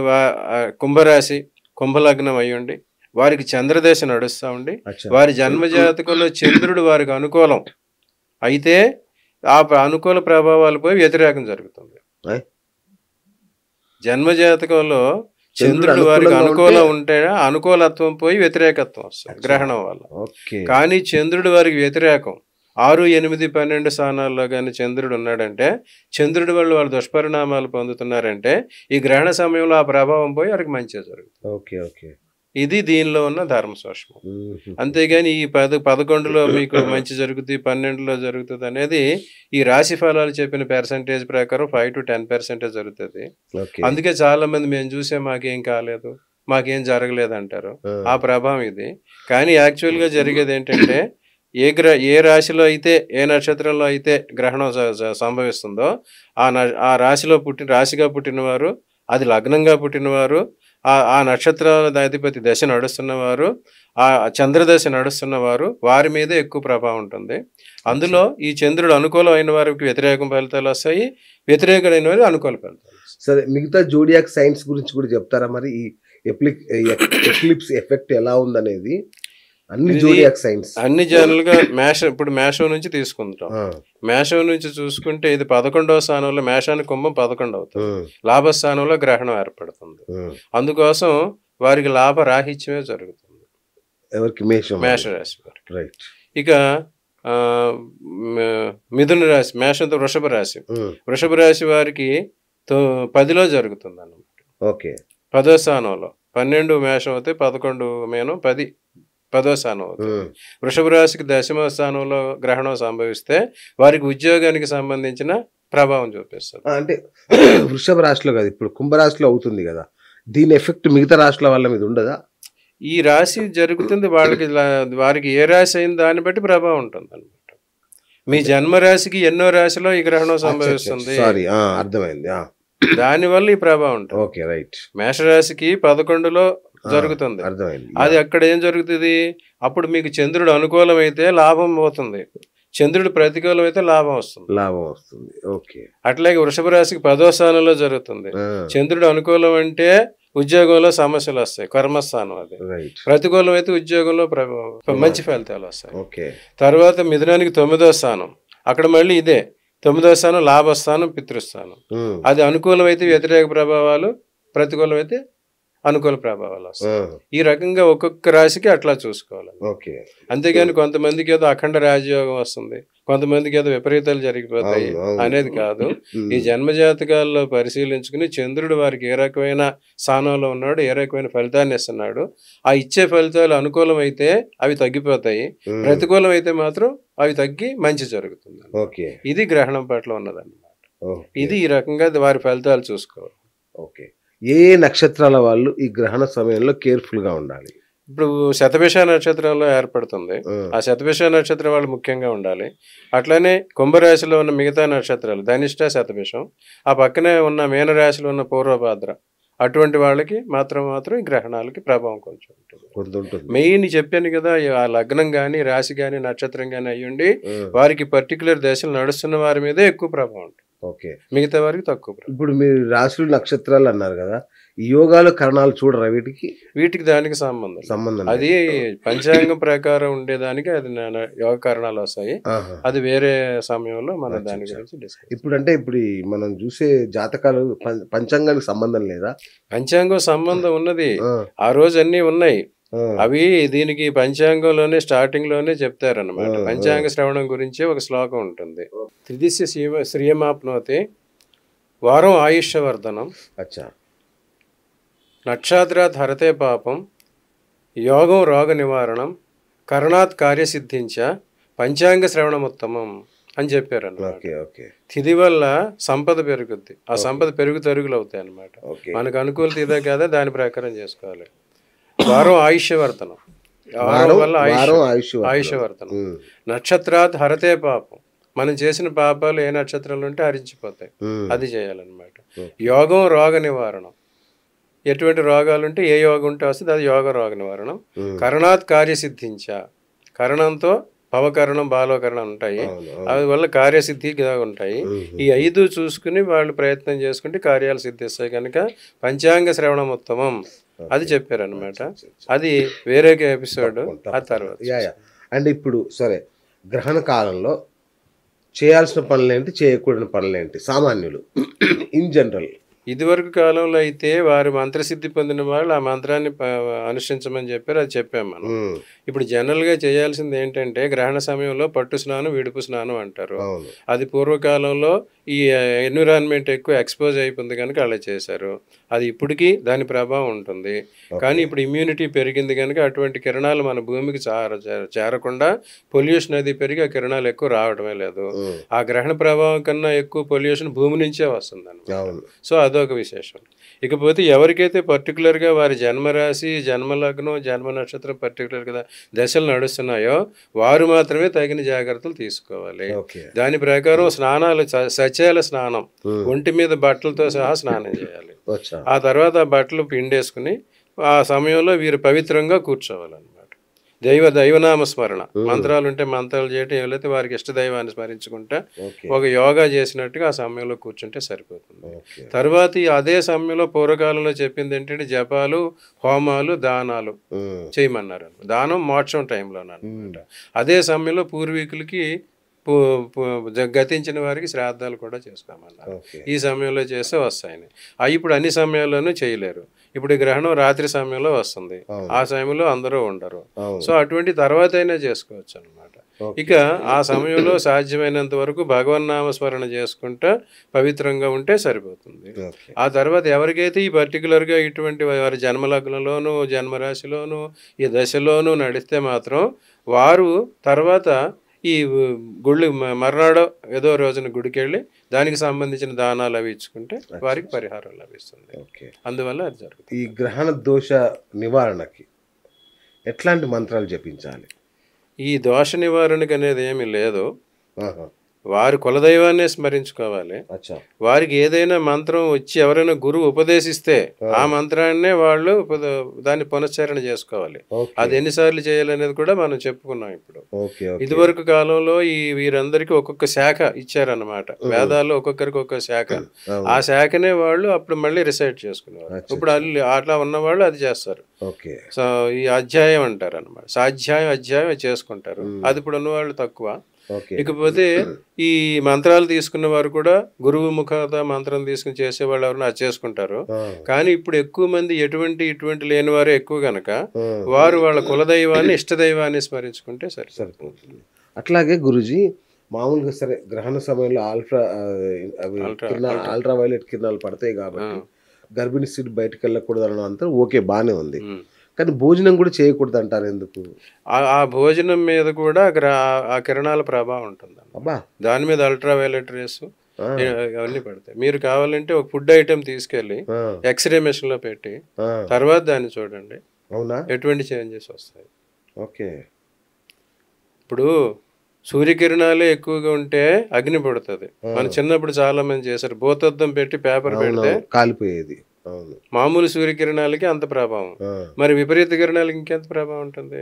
కుంభరాశి, కుంభలగ్నం అయ్యుండి వారికి చంద్రదశ నడుస్తూ ఉండి, అచ్చా. వారి జన్మజాతకంలో చంద్రుడు వారికి అనుకూలం అయితే ఆ అనుకూల ప్రభావాలు పోయి వ్యతిరేకం జరుగుతుంది. Eh? జన్మజాతకంలో చంద్రుడు చంద్రుడు వారికి అనుకూలంగా అనుకూలం ఉంటే అనుకూలత్వం పోయి వ్యతిరేకత్వం వస్తుంది గ్రహణం వల్ల. ఓకే. కానీ చంద్రుడు వారికి వ్యతిరేకం. 6, 8, 12 స్థానాల్లో కానీ చంద్రుడు ఉన్నాడంటే, చంద్రుడి వల్ల వాళ్ళు దుష్పరిణామాలు పొందుతున్నారంటే, ఈ గ్రహణ సమయంలో ఆ ప్రభావం పోయి వారికి మంచిగా జరుగుతుంది. Okay, okay. ఇది దీనిలో ఉన్న ధర్మ సూక్ష్మం. ఉమ్, అంతేగాని ఈ 11లో మీకు మంచి జరుగుతుంది, 12లో జరుగుతుంది అనేది ఈ రాశి ఫలాలు చెప్పిన పర్సంటేజ్ ప్రకారం 5 to 10% జరుగుతుంది. ఓకే. అందుకే చాలా మంది మేము చూసే మాకేం కాలేదు, మాకేం జరగలేదంటారు. ఆ ప్రభావం ఇది. కానీ యాక్చువల్గా జరిగేది ఏంటంటే ఏ రాశిలో అయితే ఏ నక్షత్రంలో అయితే గ్రహణం సంభవిస్తుందో ఆ రాశిగా పుట్టినవారు, అది లగ్నంగా పుట్టినవారు, ఆ నక్షత్రాల అధిపతి దశ నడుస్తున్నవారు, ఆ చంద్రదశ నడుస్తున్నవారు, వారి మీదే ఎక్కువ ప్రభావం ఉంటుంది. అందులో ఈ చంద్రుడు అనుకూలమైన వారికి వ్యతిరేక ఫలితాలు వస్తాయి, వ్యతిరేకమైన వారికి అనుకూల ఫలితాలు. సరే, మిగతా జోడియాక్ సైన్స్ గురించి కూడా చెప్తారా మరి? ఈ ఎక్లిప్స్ ఎఫెక్ట్ ఎలా ఉందనేది అన్ని జోడియాక్ సైన్స్ అన్ని జనరల్గా ఇప్పుడు మేషం నుంచి తీసుకుంటాం. మేషం నుంచి చూసుకుంటే ఇది 11వ స్థానంలో, మేషానికి కుంభం 11 అవుతుంది, లాభస్థానంలో గ్రహణం ఏర్పడుతుంది. అందుకోసం వారికి లాభ రాహిత్యమే జరుగుతుంది. ఎవరికి? మేషరాశి వారికి. ఇక మిథున రాశి, మేషంతో వృషభ రాశి. వృషభ రాశి వారికి 10లో జరుగుతుంది అన్నమాట. ఓకే, 10వ స్థానంలో. 12 మేషం అవుతే 11 మీనం 10వ స్థానం అవుతుంది. వృషభ రాశికి 10వ స్థానంలో గ్రహణం సంభవిస్తే వారికి ఉద్యోగానికి సంబంధించిన ప్రభావం చూపిస్తుంది. అంటే వృషభ రాశిలో కాదు, ఇప్పుడు కుంభరాశిలో అవుతుంది కదా, దీని ఎఫెక్ట్ మిగతా రాశుల వాళ్ళ మీద ఉండదా? ఈ రాశి జరుగుతుంది వారికి ఏ రాశి అయిన దాన్ని బట్టి ప్రభావం ఉంటుంది అనమాట. మీ జన్మరాశికి ఎన్నో రాశిలో ఈ గ్రహణం సంభవిస్తుంది, అర్థమైంది, దానివల్ల ఈ ప్రభావం ఉంటుంది. Okay, right. మేషరాశికి 11లో జరుగుతుంది, అది అక్కడ ఏం జరుగుతుంది? అప్పుడు మీకు చంద్రుడు అనుకూలమైతే లాభం పోతుంది, చంద్రుడు ప్రతికూలం అయితే లాభం వస్తుంది. ఓకే. అట్లాగే వృషభ రాశికి 10వ స్థానంలో జరుగుతుంది. చంద్రుడు అనుకూలం అంటే ఉద్యోగంలో సమస్యలు వస్తాయి, కర్మస్థానం అది. ప్రతికూలం అయితే ఉద్యోగంలో మంచి ఫలితాలు వస్తాయి. తర్వాత మిథునానికి 9వ స్థానం, అక్కడ మళ్ళీ ఇదే 9వ స్థానం లాభస్థానం, పితృస్థానం. అది అనుకూలం అయితే వ్యతిరేక ప్రభావాలు, ప్రతికూలం అయితే అనుకూల ప్రభావాలు వస్తాయి. ఈ రకంగా ఒక్కొక్క రాశికి అట్లా చూసుకోవాలి. అంతేగాని కొంతమందికి ఏదో అఖండ రాజయోగం వస్తుంది, కొంతమందికి ఏదో విపరీతాలు జరిగిపోతాయి అనేది కాదు. ఈ జన్మజాతకాల్లో పరిశీలించుకుని చంద్రుడు వారికి ఏ రకమైన స్థానంలో ఉన్నాడు, ఏ రకమైన ఫలితాన్ని ఇస్తున్నాడు, ఆ ఇచ్చే ఫలితాలు అనుకూలం అయితే అవి తగ్గిపోతాయి, ప్రతికూలం అయితే మాత్రం అవి తగ్గి మంచి జరుగుతుంది. ఇది గ్రహణం పట్ల ఉన్నదన్నమాట. ఇది ఈ రకంగా వారి ఫలితాలు చూసుకోవాలి. ఓకే. ఏ నక్షత్రాల వాళ్ళు ఈ గ్రహణ సమయంలో కేర్ఫుల్ గా ఉండాలి? ఇప్పుడు శతభిష నక్షత్రంలో ఏర్పడుతుంది, ఆ శతభిష నక్షత్రం వాళ్ళు ముఖ్యంగా ఉండాలి. అట్లనే కుంభరాశిలో ఉన్న మిగతా నక్షత్రాలు ధనిష్ట, శతభిషం, ఆ పక్కనే ఉన్న మీనరాశిలో ఉన్న పూర్వభాద్ర, అటువంటి వాళ్ళకి మాత్రం ఈ గ్రహణాలకి ప్రభావం కొంచెం ఉంటుంది. మెయిన్ చెప్పాను కదా, ఆ లగ్నం కానీ రాశి కానీ నక్షత్రం కానీ అయ్యుండి వారికి పర్టికులర్ దశలు నడుస్తున్న వారి మీదే ఎక్కువ ప్రభావం ఉంటుంది. ఓకే, మిగతా వారికి తక్కువ. ఇప్పుడు మీరు రాశులు నక్షత్రాలు అన్నారు కదా, ఈ యోగాలు కరణాలు చూడరా? వీటికి దానికి సంబంధం అది పంచాంగం ప్రకారం ఉండేదానికి అది యోగ కారణాలు వస్తాయి. అది వేరే సమయంలో మన దాని గురించి డిస్కస్. ఇప్పుడు మనం చూసే జాతకాలు పంచాంగానికి సంబంధం లేదా? పంచాంగం సంబంధం ఉన్నది, ఆ రోజు అన్ని ఉన్నాయి. అవి దీనికి పంచాంగంలోనే స్టార్టింగ్ లోనే చెప్తారన్నమాట. పంచాంగ శ్రవణం గురించి ఒక శ్లోకం ఉంటుంది. త్రిదిశ్య శ్రియమాప్నోతి వారం ఆయుష్యవర్ధనం, నక్షత్రాత్ హరతే పాపం, యోగం రోగ నివారణం, కరణాత్ కార్యసిద్ధించ, పంచాంగ శ్రవణముత్తమం అని చెప్పారు అన్నమాట. తిథి వల్ల సంపద పెరుగుద్ది, ఆ సంపద తరుగులు అవుతాయి అన్నమాట. మనకు అనుకూల తిథే కదా, దాని ప్రకారం చేసుకోవాలి. వారం ఆయుష్యవర్ధనం, వారం వల్ల ఆయుష్యవర్ధనం. నక్షత్రాత్ హరతే పాపం, మనం చేసిన పాపాలు ఏ నక్షత్రంలో ఉంటే హరించిపోతాయి, అది చేయాలన్నమాట. యోగం రోగ నివారణం, ఎటువంటి రోగాలు ఉంటే ఏ యోగం ఉంటే వస్తుంది అది యోగ రోగ నివారణం. కరణాత్ కార్యసిద్ధించ, కరణంతో భవకరణం బాలోకరణం ఉంటాయి, అవి వల్ల కార్యసిద్ధిగా ఉంటాయి. ఈ 5 చూసుకుని వాళ్ళు ప్రయత్నం చేసుకుంటే కార్యాలు సిద్ధిస్తాయి కనుక పంచాంగ శ్రవణం ఉత్తమం అది చెప్పారనమాట. అది వేరే ఎపిసోడ్ ఆ తర్వాత. అండ్ ఇప్పుడు సరే, గ్రహణ కాలంలో చేయాల్సిన పనులేంటి, చేయకూడని పనులేంటి సామాన్యులు ఇన్ జనరల్? ఇదివరకు కాలంలో అయితే వారు మంత్రసిద్ధి పొందిన వాళ్ళు ఆ మంత్రాన్ని అనుష్ఠించమని చెప్పారు, అది చెప్పాము మనం. ఇప్పుడు జనరల్గా చేయాల్సింది ఏంటంటే గ్రహణ సమయంలో పట్టు స్నానం, విడుపు స్నానం అంటారు. అది పూర్వకాలంలో ఈ ఎన్విరాన్మెంట్ ఎక్కువ ఎక్స్పోజ్ అయిపోయింది కనుక అలా చేశారు. అది ఇప్పటికీ దాని ప్రభావం ఉంటుంది. కానీ ఇప్పుడు ఇమ్యూనిటీ పెరిగింది కనుక అటువంటి కిరణాలు మన భూమికి చేరకుండా పొల్యూషన్ అది పెరిగి ఆ కిరణాలు ఎక్కువ రావడమే లేదు. ఆ గ్రహణ ప్రభావం కన్నా ఎక్కువ పొల్యూషన్ భూమి నుంచే వస్తుంది అన్నమాట. సో అదొక విశేషం. ఇకపోతే ఎవరికైతే పర్టికులర్గా వారి జన్మరాశి, జన్మలగ్నం, జన్మ నక్షత్రం పర్టికులర్గా దశలు నడుస్తున్నాయో వారు మాత్రమే తగిన జాగ్రత్తలు తీసుకోవాలి. దాని ప్రకారం స్నానాలు, సచేల స్నానం, ఒంటి మీద బట్టలతో సహా స్నానం చేయాలి. ఆ తర్వాత ఆ బట్టలు పిండేసుకుని ఆ సమయంలో వీరు పవిత్రంగా కూర్చోవాలన్నమాట. దైవనామ స్మరణ, మంత్రాలు ఉంటే మంత్రాలు చేయటం, ఎవరైతే వారికి ఇష్ట దైవాన్ని స్మరించుకుంటా ఒక యోగా చేసినట్టుగా ఆ సమయంలో కూర్చుంటే సరిపోతుంది. తర్వాత అదే సమయంలో పూర్వకాలంలో చెప్పింది ఏంటంటే జపాలు, హోమాలు, దానాలు చేయమన్నారు. దానం మోక్షం టైంలో అనమాట. అదే సమయంలో పూర్వీకులకి గతించిన వారికి శ్రాద్ధాలు కూడా చేసుకోమన్నారు. ఈ సమయంలో చేస్తే వస్తాయని. ఇప్పుడు అన్ని సమయాల్లోనూ చేయలేరు. ఇప్పుడు గ్రహణం రాత్రి సమయంలో వస్తుంది, ఆ సమయంలో అందరూ ఉండరు. సో అటువంటి తర్వాత అయినా చేసుకోవచ్చు అనమాట. ఇక ఆ సమయంలో సాధ్యమైనంత వరకు భగవన్నామస్మరణ చేసుకుంటా పవిత్రంగా ఉంటే సరిపోతుంది. ఆ తర్వాత ఎవరికైతే ఈ పర్టికులర్గా ఇటువంటి వారి జన్మలగ్నంలోనూ జన్మరాశిలోనూ ఈ దశలోనూ నడిస్తే మాత్రం వారు తర్వాత ఈ గుళ్ళు మర్నాడో ఏదో రోజున గుడికి వెళ్ళి దానికి సంబంధించిన దానాలు అవి ఇచ్చుకుంటే వారికి పరిహారం లభిస్తుంది. అందువల్ల అది జరుగుతుంది. ఈ గ్రహణ దోష నివారణకి ఎట్లాంటి మంత్రాలు జపించాలి? ఈ దోష నివారణకి అనేది ఏమీ లేదు. వారి కులదైవాన్నే స్మరించుకోవాలి. వారికి ఏదైనా మంత్రం వచ్చి ఎవరైనా గురువు ఉపదేశిస్తే ఆ మంత్రాన్నే వాళ్ళు దాన్ని పునశ్చరణ చేసుకోవాలి. అది ఎన్నిసార్లు చేయాలనేది కూడా మనం చెప్పుకున్నాం. ఇప్పుడు ఇదివరకు కాలంలో వీరందరికీ ఒక్కొక్క శాఖ ఇచ్చారన్నమాట. వేదాల్లో ఒక్కొక్కరికి ఒక్కొక్క శాఖ. ఆ శాఖనే వాళ్ళు అప్పుడు మళ్ళీ రిసైట్ చేసుకునేవారు. ఇప్పుడు అట్లా ఉన్నవాళ్ళు అది చేస్తారు. సో ఈ అధ్యాయం అంటారు అనమాట. అధ్యాయం చేసుకుంటారు. అది ఇప్పుడు ఉన్నవాళ్ళు తక్కువ. ఇకపోతే ఈ మంత్రాలు తీసుకున్న వారు కూడా గురువు ముఖత మంత్రం తీసుకుని చేసేవాళ్ళు ఎవరైనా అది చేసుకుంటారు. కానీ ఇప్పుడు ఎక్కువ మంది ఇటువంటి లేని వారు ఎక్కువ గనక వారు వాళ్ళ కులదైవాన్ని, ఇష్టదైవాన్ని స్మరించుకుంటే సరిపోతుంది. అట్లాగే గురుజీ మామూలుగా సరే గ్రహణ సమయంలో అల్ట్రా వైలెట్ కిరణాలు పడతాయి కాబట్టి గర్భిణీ స్త్రీ బయటకు వెళ్ళకూడదు అనడం అంతా ఓకే, బాగానే ఉంది. కానీ భోజనం కూడా చేయకూడదు అంటారు. ఎందుకు? ఆ భోజనం మీద కూడా ఆ కిరణాల ప్రభావం ఉంటుంది. దాని మీద అల్ట్రా వైలెట్ రేస్ అవన్నీ పడతాయి. మీరు కావాలంటే ఒక ఫుడ్ ఐటెం తీసుకెళ్ళి ఎక్స్రే మెషిన్ లో పెట్టి తర్వాత దాన్ని చూడండి, అవునా ఎటువంటి చేంజెస్ వస్తాయి. ఓకే. ఇప్పుడు సూర్యకిరణాలే ఎక్కువగా ఉంటే అగ్ని పడుతుంది. మన చిన్నప్పుడు చాలా మంది చేశారు, భూతద్దం పెట్టి పేపర్ పెడితే కాలిపోయేది. మామూలు సూర్యకిరణాలకి అంత ప్రభావం, మరి విపరీత కిరణాలకి ఇంకెంత ప్రభావం ఉంటుంది?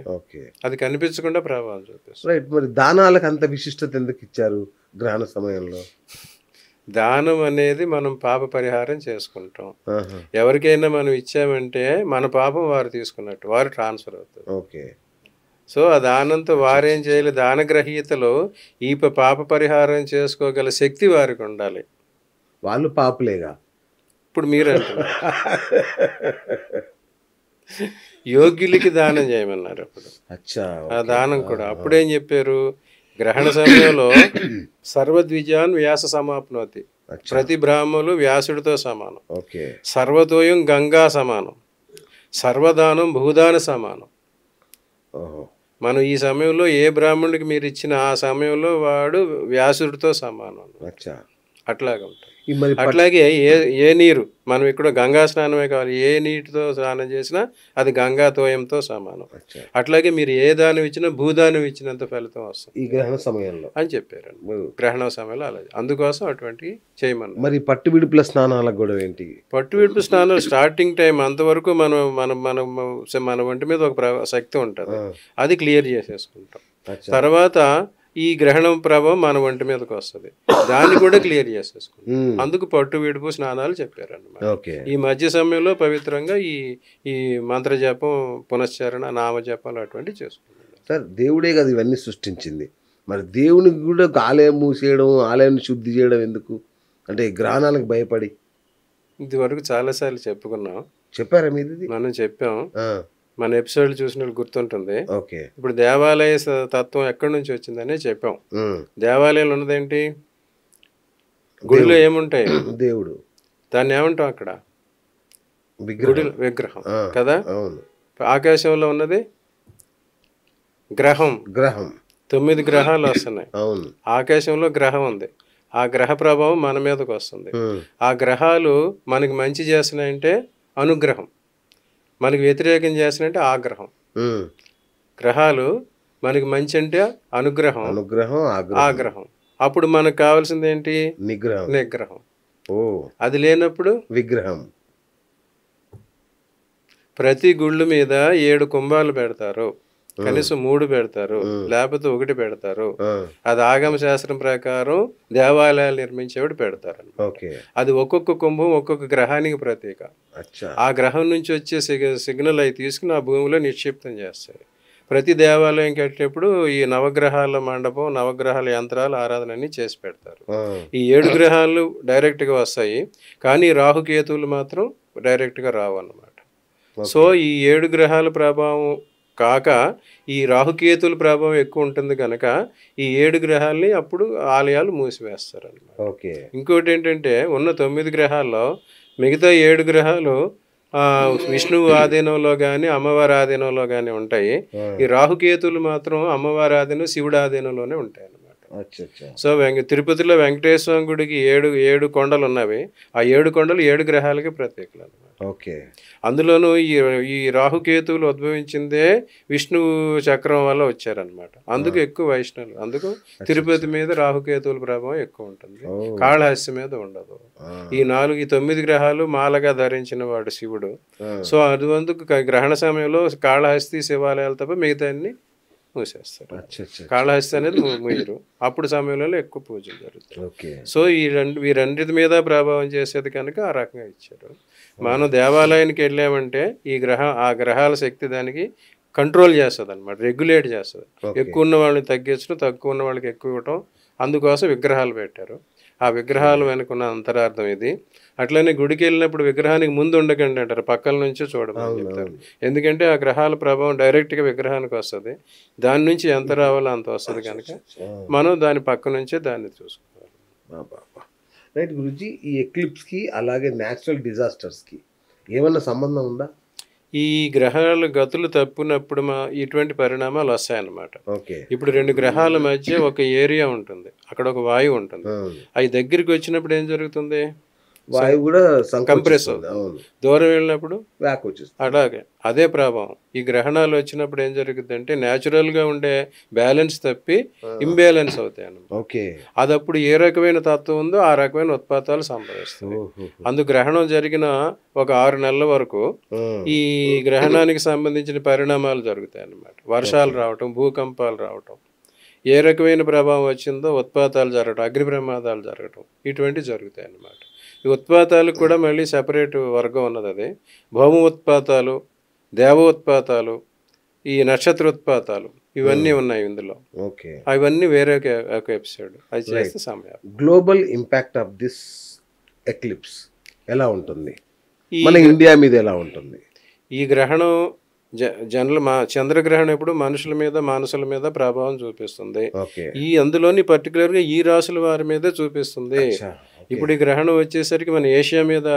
అది కనిపించకుండా ప్రభావం చూపిస్తుంది. రైట్. మరి దానాలకు అంత విశిష్టత ఎందుకు ఇచ్చారు గ్రహణ సమయంలో? దానం అనేది మనం పాప పరిహారం చేసుకుంటాం. ఎవరికైనా మనం ఇచ్చామంటే మన పాపం వారు తీసుకున్నట్టు, వారు ట్రాన్స్ఫర్ అవుతారు. ఓకే. సో ఆ దానంతో వారేం చేయాలి? దానగ్రహీతలో ఈ పాప పరిహారం చేసుకోగల శక్తి వారికి ఉండాలి. వాళ్ళు పాపలేగా. ఇప్పుడు మీరు అంటున్నారు యోగ్యులకి దానం చేయమన్నారు. అప్పుడు ఆ దానం కూడా అప్పుడేం చెప్పారు? గ్రహణ సమయంలో సర్వద్విజాన్ వ్యాస సమాప్నోతి, ప్రతి బ్రాహ్మణులు వ్యాసుడితో సమానం, సర్వతోయం గంగా సమానం, సర్వదానం భూదాన సమానం. మనం ఈ సమయంలో ఏ బ్రాహ్మణుడికి మీరు ఇచ్చిన ఆ సమయంలో వాడు వ్యాసుడితో సమానం. అట్లాగా ఉంటుంది. అట్లాగే ఏ నీరు మనం ఇక్కడ గంగా స్నానమే కావాలి, ఏ నీటితో స్నానం చేసినా అది గంగా తోయంతో సమానం. అట్లాగే మీరు ఏ దానం ఇచ్చినా భూదానం ఇచ్చినంత ఫలితం వస్తుంది ఈ గ్రహణ సమయంలో అని చెప్పారు. గ్రహణ సమయంలో అలాగే, అందుకోసం అటువంటి చేయమని. మరి పట్టు విడుపుల స్నానాలకు కూడా ఏంటి? పట్టు విడుపు స్నానాలు స్టార్టింగ్ టైం అంతవరకు మన ఒంటి మీద ఒక శక్తి ఉంటుంది, అది క్లియర్ చేసేసుకుంటాం. తర్వాత ఈ గ్రహణం ప్రభావం మన ఒంటి మీదకి వస్తుంది, దాన్ని కూడా క్లియర్ చేసేసుకుంటాం. అందుకు పట్టు విడుపు స్నానాలు చెప్పారన్నమాట. ఈ మధ్య సమయంలో పవిత్రంగా ఈ మంత్రజపం, పునశ్చరణ, నామజపాలు అటువంటివి చేసుకుంటాం. సార్ దేవుడే కదా ఇవన్నీ సృష్టించింది, మరి దేవునికి కూడా ఆలయం మూసేయడం, ఆలయాన్ని శుద్ధి చేయడం ఎందుకు? అంటే గ్రహణాలకు భయపడి. ఇది వరకు చాలాసార్లు చెప్పుకున్నాం. చెప్పారా మీది? మనం చెప్పాం, మన ఎపిసోడ్ చూసిన వాళ్ళు గుర్తుంటుంది. ఓకే. ఇప్పుడు దేవాలయ తత్వం ఎక్కడి నుంచి వచ్చిందనే చెప్పాం. దేవాలయాలు ఉన్నదేంటి? గుడిలో ఏముంటాయి? దేవుడు. దాన్ని ఏమంటాం అక్కడ? విగ్రహం కదా. ఆకాశంలో ఉన్నది గ్రహం. 9 గ్రహాలు వస్తున్నాయి. ఆకాశంలో గ్రహం ఉంది. ఆ గ్రహ ప్రభావం మన మీదకి వస్తుంది. ఆ గ్రహాలు మనకి మంచి చేస్తున్నాయంటే అనుగ్రహం, మనకి వ్యతిరేకం చేస్తున్నాయంటే ఆగ్రహం. గ్రహాలు మనకి మంచి అంటే అనుగ్రహం, ఆగ్రహం. అప్పుడు మనకు కావాల్సింది ఏంటి? నిగ్రహం. అది లేనప్పుడు విగ్రహం. ప్రతి గుళ్ళు మీద 7 కుంభాలు పెడతారు, కనీసం 3 పెడతారు, లేకపోతే 1 పెడతారు. అది ఆగమ శాస్త్రం ప్రకారం దేవాలయాలు నిర్మించేవాడు పెడతారు. అది ఒక్కొక్క కుంభం ఒక్కొక్క గ్రహానికి ప్రతీక. ఆ గ్రహం నుంచి వచ్చే సిగ్నల్ అవి తీసుకుని ఆ భూమిలో నిక్షిప్తం చేస్తారు. ప్రతి దేవాలయం కట్టేప్పుడు ఈ నవగ్రహాల మండపం, నవగ్రహాల యంత్రాలు, ఆరాధన అన్ని చేసి పెడతారు. ఈ 7 గ్రహాలు డైరెక్ట్గా వస్తాయి, కానీ రాహుకేతువులు మాత్రం డైరెక్ట్గా రావు అన్నమాట. సో ఈ 7 గ్రహాల ప్రభావం కాక ఈ రాహుకేతుల ప్రభావం ఎక్కువ ఉంటుంది కనుక ఈ 7 గ్రహాలని అప్పుడు ఆలయాలు మూసివేస్తారు అన్నమాట. ఇంకోటి ఏంటంటే ఉన్న 9 గ్రహాల్లో మిగతా 7 గ్రహాలు విష్ణువు ఆధీనంలో కానీ అమ్మవారి ఆధీనంలో కానీ ఉంటాయి. ఈ రాహుకేతులు మాత్రం అమ్మవారి ఆధీనం, శివుడి ఆధీనంలోనే ఉంటాయి అన్నమాట. సో తిరుపతిలో వెంకటేశ్వర గుడికి 7 కొండలు ఉన్నవి. ఆ 7 కొండలు 7 గ్రహాలకి ప్రత్యేకలు అన్నమాట. అందులోనూ ఈ రాహుకేతువులు ఉద్భవించిందే విష్ణువు చక్రం వల్ల వచ్చారనమాట. అందుకు ఎక్కువ వైష్ణవులు, అందుకు తిరుపతి మీద రాహుకేతువుల ప్రభావం ఎక్కువ ఉంటుంది, కాళహస్తి మీద ఉండదు. ఈ 9 గ్రహాలు మాలగా ధరించిన వాడు శివుడు. సో అందుకు గ్రహణ సమయంలో కాళహస్తి శివాలయాలు తప్ప మిగతా అన్ని మూసేస్తారు. కాళహస్తి అనేది మూయరు. అప్పుడు సమయంలో ఎక్కువ పూజలు జరుగుతాయి. సో ఈ రెండింటి మీద ప్రభావం చేసేది కనుక ఆ రకంగా ఇచ్చారు. మనం దేవాలయానికి వెళ్ళామంటే ఆ గ్రహాల శక్తి దానికి కంట్రోల్ చేస్తుంది అన్నమాట, రెగ్యులేట్ చేస్తుంది. ఎక్కువ ఉన్న వాళ్ళని తగ్గించడం, తక్కువ ఉన్న వాళ్ళకి ఎక్కువ ఇవ్వటం. అందుకోసం విగ్రహాలు పెట్టారు. ఆ విగ్రహాలు వెనుకున్న అంతరార్థం ఇది. అట్లనే గుడికి వెళ్ళినప్పుడు విగ్రహానికి ముందు ఉండకండి అంటారు, పక్కల నుంచే చూడమని చెప్తారు. ఎందుకంటే ఆ గ్రహాల ప్రభావం డైరెక్ట్గా విగ్రహానికి వస్తుంది, దాని నుంచి ఎంత రావాలో అంత వస్తుంది కనుక మనం దాని పక్క నుంచే దాన్ని చూసుకోవాలి. రైట్ గురూజీ, ఈ ఎక్లిప్స్కి అలాగే న్యాచురల్ డిజాస్టర్స్కి ఏమన్నా సంబంధం ఉందా? ఈ గ్రహాల గతులు తప్పినప్పుడు ఇటువంటి పరిణామాలు వస్తాయన్నమాట. ఇప్పుడు 2 గ్రహాల మధ్య ఒక ఏరియా ఉంటుంది, అక్కడ ఒక వాయువు ఉంటుంది. అవి దగ్గరికి వచ్చినప్పుడు ఏం జరుగుతుంది? వాయువు కూడా కంప్రెస్ అవుతుంది. దూరం వెళ్ళినప్పుడు అలాగే అదే ప్రభావం. ఈ గ్రహణాలు వచ్చినప్పుడు ఏం జరుగుతుంది అంటే న్యాచురల్గా ఉండే బ్యాలెన్స్ తప్పి ఇంబ్యాలెన్స్ అవుతాయి అన్నమాట. అది అప్పుడు ఏ రకమైన తత్వం ఉందో ఆ రకమైన ఉత్పాతాలు సంభవిస్తాయి. అందుకు గ్రహణం జరిగిన ఒక 6 నెలల వరకు ఈ గ్రహణానికి సంబంధించిన పరిణామాలు జరుగుతాయి అన్నమాట. వర్షాలు రావటం, భూకంపాలు రావటం, ఏ రకమైన ప్రభావం వచ్చిందో ఉత్పాతాలు జరగటం, అగ్ని ప్రమాదాలు జరగటం, ఇటువంటివి జరుగుతాయి అన్నమాట. ఈ ఉత్పాతాలకు కూడా మళ్ళీ సెపరేట్ వర్గం ఉన్నది. అది భౌమ ఉత్పాతాలు, దేవ ఉత్పాతాలు, ఈ నక్షత్ర ఉత్పాతాలు, ఇవన్నీ ఉన్నాయి ఇందులో. అవన్నీ వేరే ఒక ఎపిసోడ్, అది చేస్తే సమయం. Global impact of this eclipse ఎలా ఉంటుంది, మన ఇండియా మీద ఎలా ఉంటుంది? ఈ గ్రహణం చంద్రగ్రహణం ఇప్పుడు మనుషుల మీద, మానసుల మీద ప్రభావం చూపిస్తుంది. అందులోని పర్టికులర్గా ఈ రాసుల వారి మీదే చూపిస్తుంది. ఇప్పుడు ఈ గ్రహణం వచ్చేసరికి మన ఏషియా మీద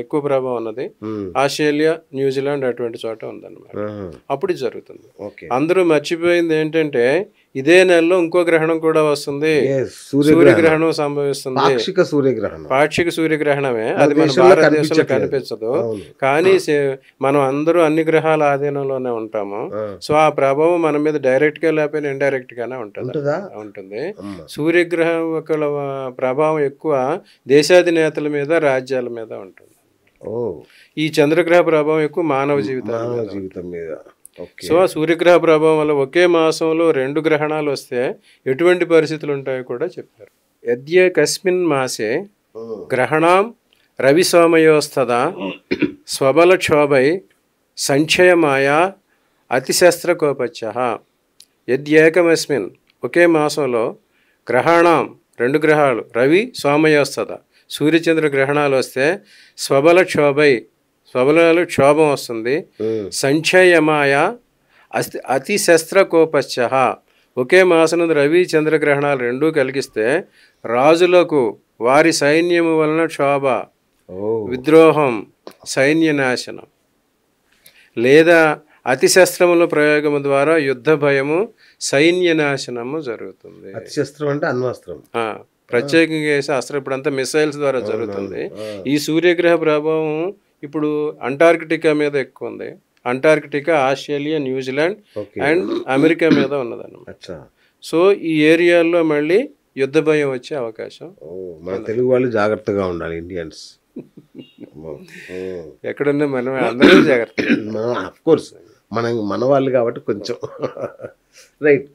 ఎక్కువ ప్రభావం ఉన్నది. ఆస్ట్రేలియా, న్యూజిలాండ్ అటువంటి చోట ఉందన్నమాట. అప్పుడు జరుగుతుంది. అందరూ మర్చిపోయింది ఏంటంటే ఇదే నెలలో ఇంకో గ్రహణం కూడా వస్తుంది, సూర్యగ్రహణం సంభవిస్తుంది. పాక్షిక సూర్యగ్రహణమే, అది మన భారతదేశంలో కనిపించదు. కానీ మనం అందరూ అన్ని గ్రహాల ఆధీనంలోనే ఉంటాము. సో ఆ ప్రభావం మన మీద డైరెక్ట్ గా లేకపోయినా ఇండైరెక్ట్ గానే ఉంటుంది. సూర్యగ్రహం ప్రభావం ఎక్కువ దేశాధినేతల మీద, రాజ్యాల మీద ఉంటుంది. ఈ చంద్రగ్రహ ప్రభావం ఎక్కువ మానవ జీవితం మీద. సో ఆ సూర్యగ్రహ ప్రభావం వల్ల ఒకే మాసంలో 2 గ్రహణాలు వస్తే ఎటువంటి పరిస్థితులు ఉంటాయో కూడా చెప్పారు. యద్య కస్మిన్ మాసే గ్రహణం రవి సోమయోస్తదా స్వబలక్షోభై సంక్షయమాయా అతిశస్త్రకోపచ్చః. యద్యేకమస్మిన్, ఒకే మాసంలో గ్రహణం 2 గ్రహాలు రవి సోమయోస్తద, సూర్యచంద్ర గ్రహణాలు వస్తే స్వబలక్షోభై, స్వబలాలు క్షోభం వస్తుంది. సంక్షయమాయ అతిశస్త్రకోపచ్చః. ఒకే మాసనందు రవి చంద్రగ్రహణాలు 2 కలిగిస్తే రాజులకు వారి సైన్యము వలన క్షోభ, విద్రోహం, సైన్య నాశనం, లేదా అతిశస్త్రముల ప్రయోగము ద్వారా యుద్ధ భయము, సైన్య నాశనము జరుగుతుంది. అతిశస్త్రం అంటే అణ్వస్త్రం. ప్రత్యేకంగా వేసి అసలు ఇప్పుడంతా మిసైల్స్ ద్వారా జరుగుతుంది. ఈ సూర్యగ్రహ ప్రభావం ఇప్పుడు అంటార్కిటికా మీద ఎక్కువ ఉంది. Antarctica, Australia, New Zealand and America మీద ఉన్నదన్నమాట. సో ఈ ఏరియాల్లో మళ్ళీ యుద్ధ భయం వచ్చే అవకాశం. మన తెలుగు వాళ్ళు జాగ్రత్తగా ఉండాలి, ఇండియన్స్. ఎక్కడున్నా మనం అందరూ జాగ్రత్త. ఆఫ్ కోర్స్ మన వాళ్ళు కాబట్టి కొంచెం రైట్.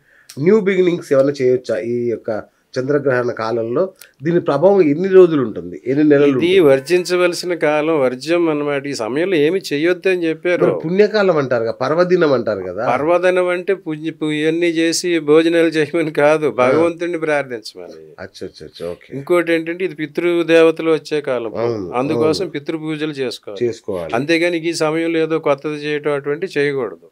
న్యూ బిగినింగ్స్ ఏమైనా చేయొచ్చా ఈ యొక్క చంద్రగ్రహణ కాలంలో? దీని ప్రభావం ఎన్ని రోజులు ఉంటుంది, ఎన్ని నెలలు? ఇది వర్జించవలసిన కాలం, వర్జ్యం అన్నమాట. ఈ సమయంలో ఏమి చెయ్యొద్దు అని చెప్పారు. పుణ్యకాలం అంటారు కదా, పర్వదినం అంటారు కదా. పర్వదినం అంటే ఇవన్నీ చేసి భోజనాలు చేయమని కాదు, భగవంతుడిని ప్రార్థించమని. ఇంకోటి ఏంటంటే ఇది పితృదేవతలు వచ్చే కాలం, అందుకోసం పితృ పూజలు చేసుకోవాలి. అంతేగాని ఈ సమయంలో ఏదో కొత్తది చేయటం అటువంటి చేయకూడదు.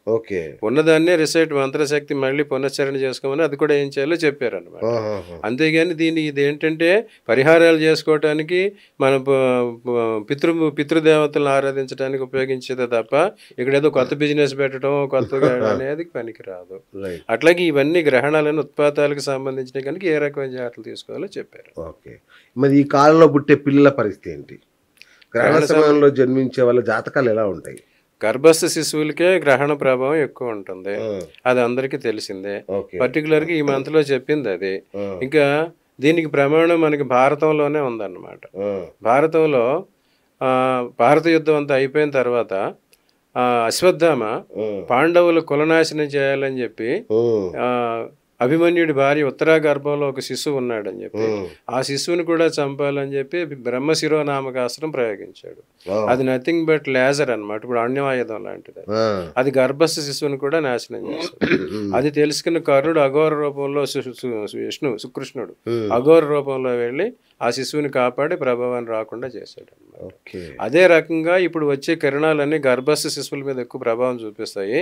ఉన్నదాన్నే రిసైట్ మంత్రశక్తి మళ్ళీ పునశ్చరణ చేసుకోమని అది కూడా ఏం చేయాలో చెప్పారు అనమాట. అంతేగాని ఇది ఏంటంటే పరిహారాలు చేసుకోవటానికి మన పితృదేవతలను ఆరాధించడానికి ఉపయోగించేదే తప్ప ఇక్కడ ఏదో కొత్త బిజినెస్ పెట్టడం కొత్తగా అనేది పనికిరాదు. అట్లాగే ఇవన్నీ గ్రహణాలను ఉత్పాతాలకు సంబంధించిన కనుక ఏ రకమైన జాగ్రత్తలు తీసుకోవాలో చెప్పారు. ఓకే, మరి ఈ కాలంలో పుట్టే పిల్లల పరిస్థితి ఏంటి? గ్రహణ సమయంలో జన్మించే వాళ్ళ జాతకాలు ఎలా ఉంటాయి? గర్భస్థ శిశువులకే గ్రహణ ప్రభావం ఎక్కువ ఉంటుంది, అది అందరికీ తెలిసిందే. పర్టికులర్గా ఈ మంత్ లో చెప్పింది అది. ఇంకా దీనికి ప్రమాణం మనకి భారతంలోనే ఉందన్నమాట. భారతంలో భారత యుద్ధం అంతా అయిపోయిన తర్వాత అశ్వత్థామ పాండవులు కులనాశనం చేయాలని చెప్పి అభిమన్యుడి భార్య ఉత్తరా గర్భంలో ఒక శిశువు ఉన్నాడని చెప్పి ఆ శిశువుని కూడా చంపాలని చెప్పి బ్రహ్మశిరోనామకాస్త్రం ప్రయోగించాడు. అది నథింగ్ బట్ లేజర్ అనమాట, ఇప్పుడు అణ్యవాయుధం లాంటిది. అది గర్భస్థ శిశువుని కూడా నాశనం చేస్తాడు. అది తెలుసుకున్న కర్ణుడు అఘోర రూపంలో సుకృష్ణుడు అఘోర రూపంలో వెళ్ళి ఆ శిశువుని కాపాడి ప్రభావాన్ని రాకుండా చేశాడు అనమాట. అదే రకంగా ఇప్పుడు వచ్చే కిరణాలన్నీ గర్భస్థ శిశువుల మీద ఎక్కువ ప్రభావం చూపిస్తాయి.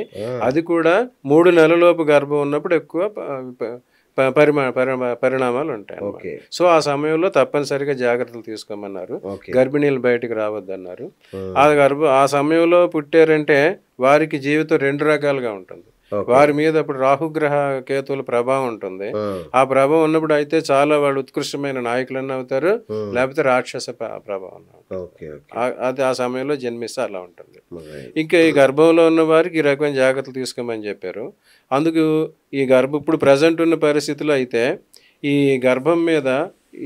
అది కూడా 3 నెలలలోపు గర్భం ఉన్నప్పుడు ఎక్కువ పరిణామాలు ఉంటాయి. సో ఆ సమయంలో తప్పనిసరిగా జాగ్రత్తలు తీసుకోమన్నారు. గర్భిణీలు బయటకు రావద్దన్నారు. ఆ సమయంలో పుట్టారంటే వారికి జీవితం 2 రకాలుగా ఉంటుంది. వారి మీద అప్పుడు రాహుగ్రహ కేతువుల ప్రభావం ఉంటుంది. ఆ ప్రభావం ఉన్నప్పుడు అయితే చాలా వాళ్ళు ఉత్కృష్టమైన నాయకులన్నీ అవుతారు, లేకపోతే రాక్షస ప్రభావం. అది ఆ సమయంలో జన్మిస్తే అలా ఉంటుంది. ఇంకా ఈ గర్భంలో ఉన్న వారికి ఈ రకమైన జాగ్రత్తలు తీసుకోమని చెప్పారు. అందుకు ఈ ఇప్పుడు ప్రజెంట్ ఉన్న పరిస్థితుల్లో అయితే ఈ గర్భం మీద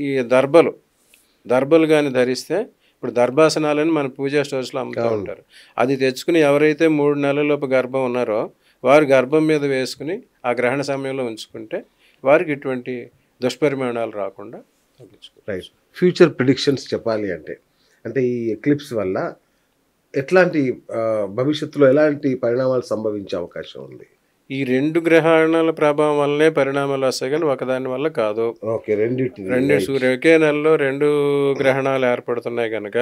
ఈ దర్భలు కానీ ధరిస్తే, ఇప్పుడు దర్భాసనాలని మన పూజా స్టోర్స్లో అమ్ముతూ ఉంటారు. అది తెచ్చుకుని ఎవరైతే 3 నెలలలోపు గర్భం ఉన్నారో వారు గర్భం మీద వేసుకుని ఆ గ్రహణ సమయంలో ఉంచుకుంటే వారికి ఇటువంటి దుష్పరిమాణాలు రాకుండా తగ్గించుకోవాలి. ఫ్యూచర్ ప్రిడిక్షన్స్ చెప్పాలి అంటే ఈ ఎక్లిప్స్ వల్ల ఎట్లాంటి భవిష్యత్తులో ఎలాంటి పరిణామాలు సంభవించే అవకాశం ఉంది? ఈ 2 గ్రహణాల ప్రభావం వల్లనే పరిణామాలు వస్తాయి, కానీ ఒకదాని వల్ల కాదు. ఒకే నెలలో 2 గ్రహణాలు ఏర్పడుతున్నాయి కనుక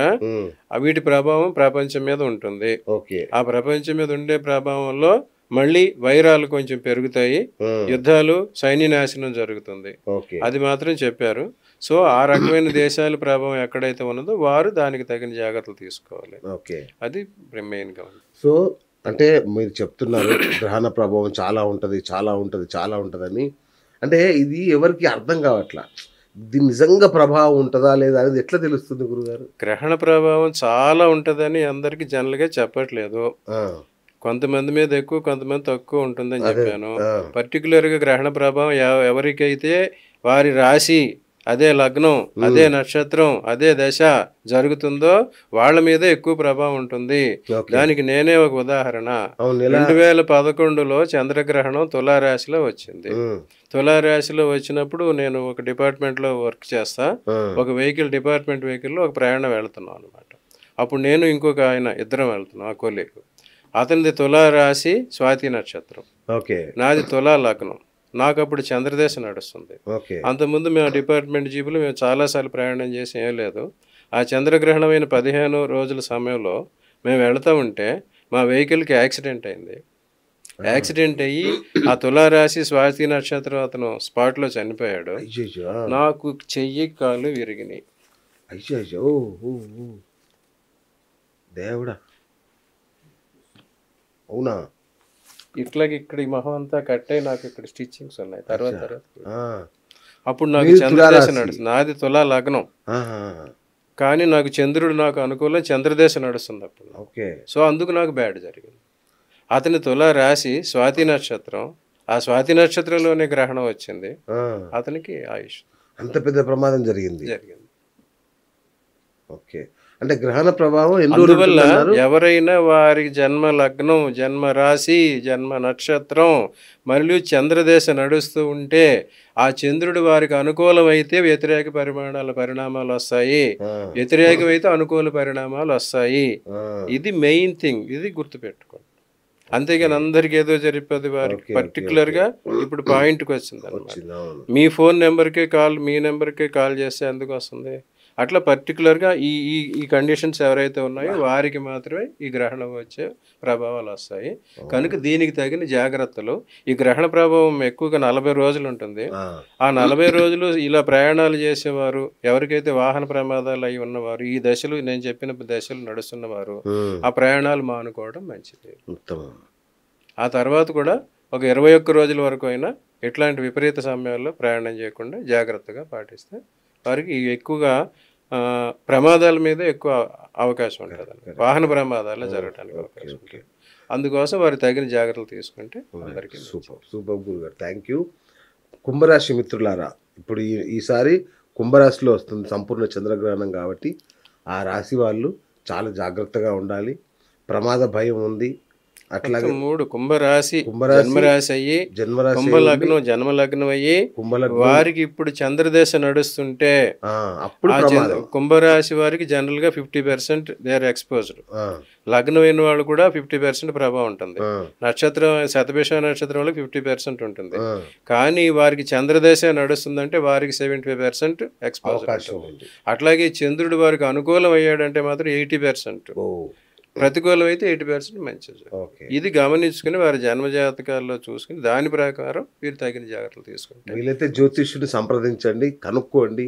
వీటి ప్రభావం ప్రపంచం మీద ఉంటుంది. ఆ ప్రపంచం మీద ఉండే ప్రభావంలో మళ్ళీ వైరాలు కొంచెం పెరుగుతాయి, యుద్ధాలు, సైన్య నాశనం జరుగుతుంది, అది మాత్రం చెప్పారు. సో ఆ రకమైన దేశాల ప్రభావం ఎక్కడైతే ఉన్నదో వారు దానికి తగిన జాగ్రత్తలు తీసుకోవాలి. అది మెయిన్ గా ఉంది. సో అంటే మీరు చెప్తున్నారు గ్రహణ ప్రభావం చాలా ఉంటుందని, అంటే ఇది ఎవరికి అర్థం కావట్లా. దీని నిజంగా ప్రభావం ఉంటుందా లేదా అనేది ఎట్లా తెలుస్తుంది గురుగారు? గ్రహణ ప్రభావం చాలా ఉంటుందని అందరికి జనరల్గా చెప్పట్లేదు. కొంతమంది మీద ఎక్కువ, కొంతమంది తక్కువ ఉంటుందని చెప్పాను. పర్టికులర్గా గ్రహణ ప్రభావం ఎవరికైతే వారి రాశి, అదే లగ్నం, అదే నక్షత్రం, అదే దశ జరుగుతుందో వాళ్ళ మీద ఎక్కువ ప్రభావం ఉంటుంది. దానికి నేనే ఒక ఉదాహరణ. 2011లో చంద్రగ్రహణం తులారాశిలో వచ్చింది. తులారాశిలో వచ్చినప్పుడు నేను ఒక డిపార్ట్మెంట్లో వర్క్ చేస్తా, ఒక డిపార్ట్మెంట్ వెహికల్లో ఒక ప్రయాణం వెళ్తున్నాం అనమాట. అప్పుడు నేను ఇంకొక ఆయన ఇద్దరం వెళ్తున్నాం, ఆ కొలీగ్. అతనిది తులారాశి, స్వాతి నక్షత్రం, నాది తులా లగ్నం. నాకు అప్పుడు చంద్రదేశ నడుస్తుంది. అంతకుముందు మేము డిపార్ట్మెంట్ జీపులు మేము చాలాసార్లు ప్రయాణం చేసి ఏం లేదు. ఆ చంద్రగ్రహణమైన 15 రోజుల సమయంలో మేము వెళుతూ ఉంటే మా వెహికల్కి యాక్సిడెంట్ అయింది. యాక్సిడెంట్ అయ్యి ఆ తులారాశి, స్వాతి నక్షత్రం అతను స్పాట్లో చనిపోయాడు. నాకు చెయ్యి, కాళ్ళు విరిగినాయి. దేవుడా, అవునా? ఇట్లాగే ఇక్కడ ఈ మొహం అంతా కట్ అయి నాకు ఇక్కడ స్టిచ్చింగ్స్ ఉన్నాయి. తర్వాత అప్పుడు నాకు మీది చంద్రదశ తులారాశి. నడుస్తుంది. నాది తులా లగ్నం, ఆహా. కానీ నాకు చంద్రుడు నాకు అనుకూలం, చంద్రదశ నడుస్తుంది అప్పుడు. ఓకే. సో అందుకు నాకు బ్యాడ్ జరిగింది. అతని తులా రాశి స్వాతి నక్షత్రం, ఆ స్వాతి నక్షత్రంలోనే గ్రహణం వచ్చింది, ఆ. అతనికి ఆయుష్ అంత పెద్ద ప్రమాదం జరిగింది. జరిగింది. ఓకే. అంటే గ్రహణ ప్రభావం ఎన్ని రోజులు అందువల్ల ఉంటుందన్నారు? ఎవరైనా వారి జన్మ లగ్నం, జన్మ రాశి, జన్మ నక్షత్రం మరియు చంద్రదేశ నడుస్తూ ఉంటే ఆ చంద్రుడు వారికి అనుకూలమైతే వ్యతిరేక పరిణామాలు వస్తాయి, ఆ. వ్యతిరేకమైతే అనుకూల పరిణామాలు వస్తాయి. ఆ. ఇది మెయిన్ థింగ్, ఇది గుర్తుపెట్టుకోండి. అంతేగాని అందరికి ఏదో జరిపేది వారికి ఓకే, పర్టికులర్గా ఇప్పుడు పాయింట్కి వచ్చింది అనమాట. వచ్చింది, అవును. మీ ఫోన్ నెంబర్కే మీ నెంబర్కే కాల్ చేస్తే ఎందుకు వస్తుంది? అట్లా పర్టికులర్గా ఈ ఈ ఈ కండిషన్స్ ఎవరైతే ఉన్నాయో వారికి మాత్రమే ఈ గ్రహణం వచ్చే ప్రభావాలు వస్తాయి. కనుక దీనికి తగిన జాగ్రత్తలు. ఈ గ్రహణ ప్రభావం ఎక్కువగా 40 రోజులు ఉంటుంది. ఆ. ఆ 40 రోజులు ఇలా ప్రయాణాలు చేసేవారు, ఎవరికైతే వాహన ప్రమాదాలు అయి ఉన్నవారు, ఈ దశలు నేను చెప్పిన దశలు నడుస్తున్నవారు ఉమ్. ఆ ప్రయాణాలు మానుకోవడం మంచిది. ఉత్తమం. ఆ తర్వాత కూడా ఒక 21 రోజుల వరకు అయినా ఇట్లాంటి విపరీత సమయాల్లో ప్రయాణం చేయకుండా జాగ్రత్తగా పాటిస్తే వారికి ఎక్కువగా ప్రమాదాల మీద ఎక్కువ అవకాశం ఉంటుంది, వాహన ప్రమాదాలు జరగడానికి అవకాశం ఉంటుంది. అందుకోసం వారు తగిన జాగ్రత్తలు తీసుకుంటే అందరికీ సూపర్ సూపర్ గురుగారు, థ్యాంక్ యూ. కుంభరాశి మిత్రులారా, ఇప్పుడు ఈసారి కుంభరాశిలో వస్తుంది సంపూర్ణ చంద్రగ్రహణం కాబట్టి ఆ రాశి వాళ్ళు చాలా జాగ్రత్తగా ఉండాలి. ప్రమాద భయం ఉంది. అట్లాగే 3 కుంభరాశి జన్మరాశి అయ్యి, జన్మరాశి కుంభలగ్నం జన్మలగ్నం అయ్యి కుంభలగ్నం వారికి ఇప్పుడు చంద్రదేశ నడుస్తుంటే అప్పుడు ప్రమాదం. కుంభరాశి వారికి జనరల్ గా 50% దే ఆర్ ఎక్స్పోజ్డ్. లగ్నం అయిన వాళ్ళు కూడా 50% ప్రభావం ఉంటుంది. నక్షత్రం శతభిష నక్షత్రం వాళ్ళకి 50% ఉంటుంది. కానీ వారికి చంద్రదేశ నడుస్తుందంటే వారికి 75% ఎక్స్పోజర్ ఉంటుంది. అట్లాగే చంద్రుడు వారికి అనుకూలం అయ్యాడంటే మాత్రం 80%, ప్రతికూలం అయితే 80% మంచిది. ఇది గమనించుకుని వారి జన్మజాతకాల్లో చూసుకుని దాని ప్రకారం మీరు తగిన జాగ్రత్తలు తీసుకుంటారు. వీలైతే జ్యోతిష్యుడిని సంప్రదించండి, కనుక్కోండి.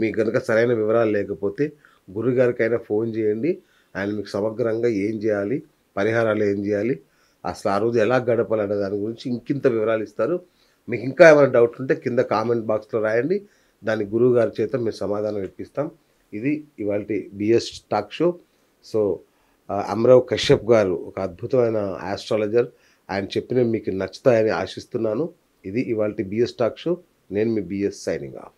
మీకు కనుక సరైన వివరాలు లేకపోతే గురుగారికైనా ఫోన్ చేయండి. ఆయన మీకు సమగ్రంగా ఏం చేయాలి, పరిహారాలు ఏం చేయాలి, అసలు ఆ రోజు ఎలా గడపాలి అనే దాని గురించి ఇంకింత వివరాలు ఇస్తారు. మీకు ఇంకా ఏమైనా డౌట్ ఉంటే కింద కామెంట్ బాక్స్లో రాయండి, దానికి గురువు గారి చేత మేము సమాధానం ఇప్పిస్తాం. ఇది ఇవాళ బిఎస్ టాక్ షో. సో అమరావ్ కశ్యప్ గారు ఒక అద్భుతమైన ఆస్ట్రాలజర్. ఆయన చెప్పినవి మీకు నచ్చుతాయని ఆశిస్తున్నాను. ఇది ఇవాళ బిఎస్ టాక్ షో. నేను మీ బిఎస్ సైనింగ్ ఆఫ్.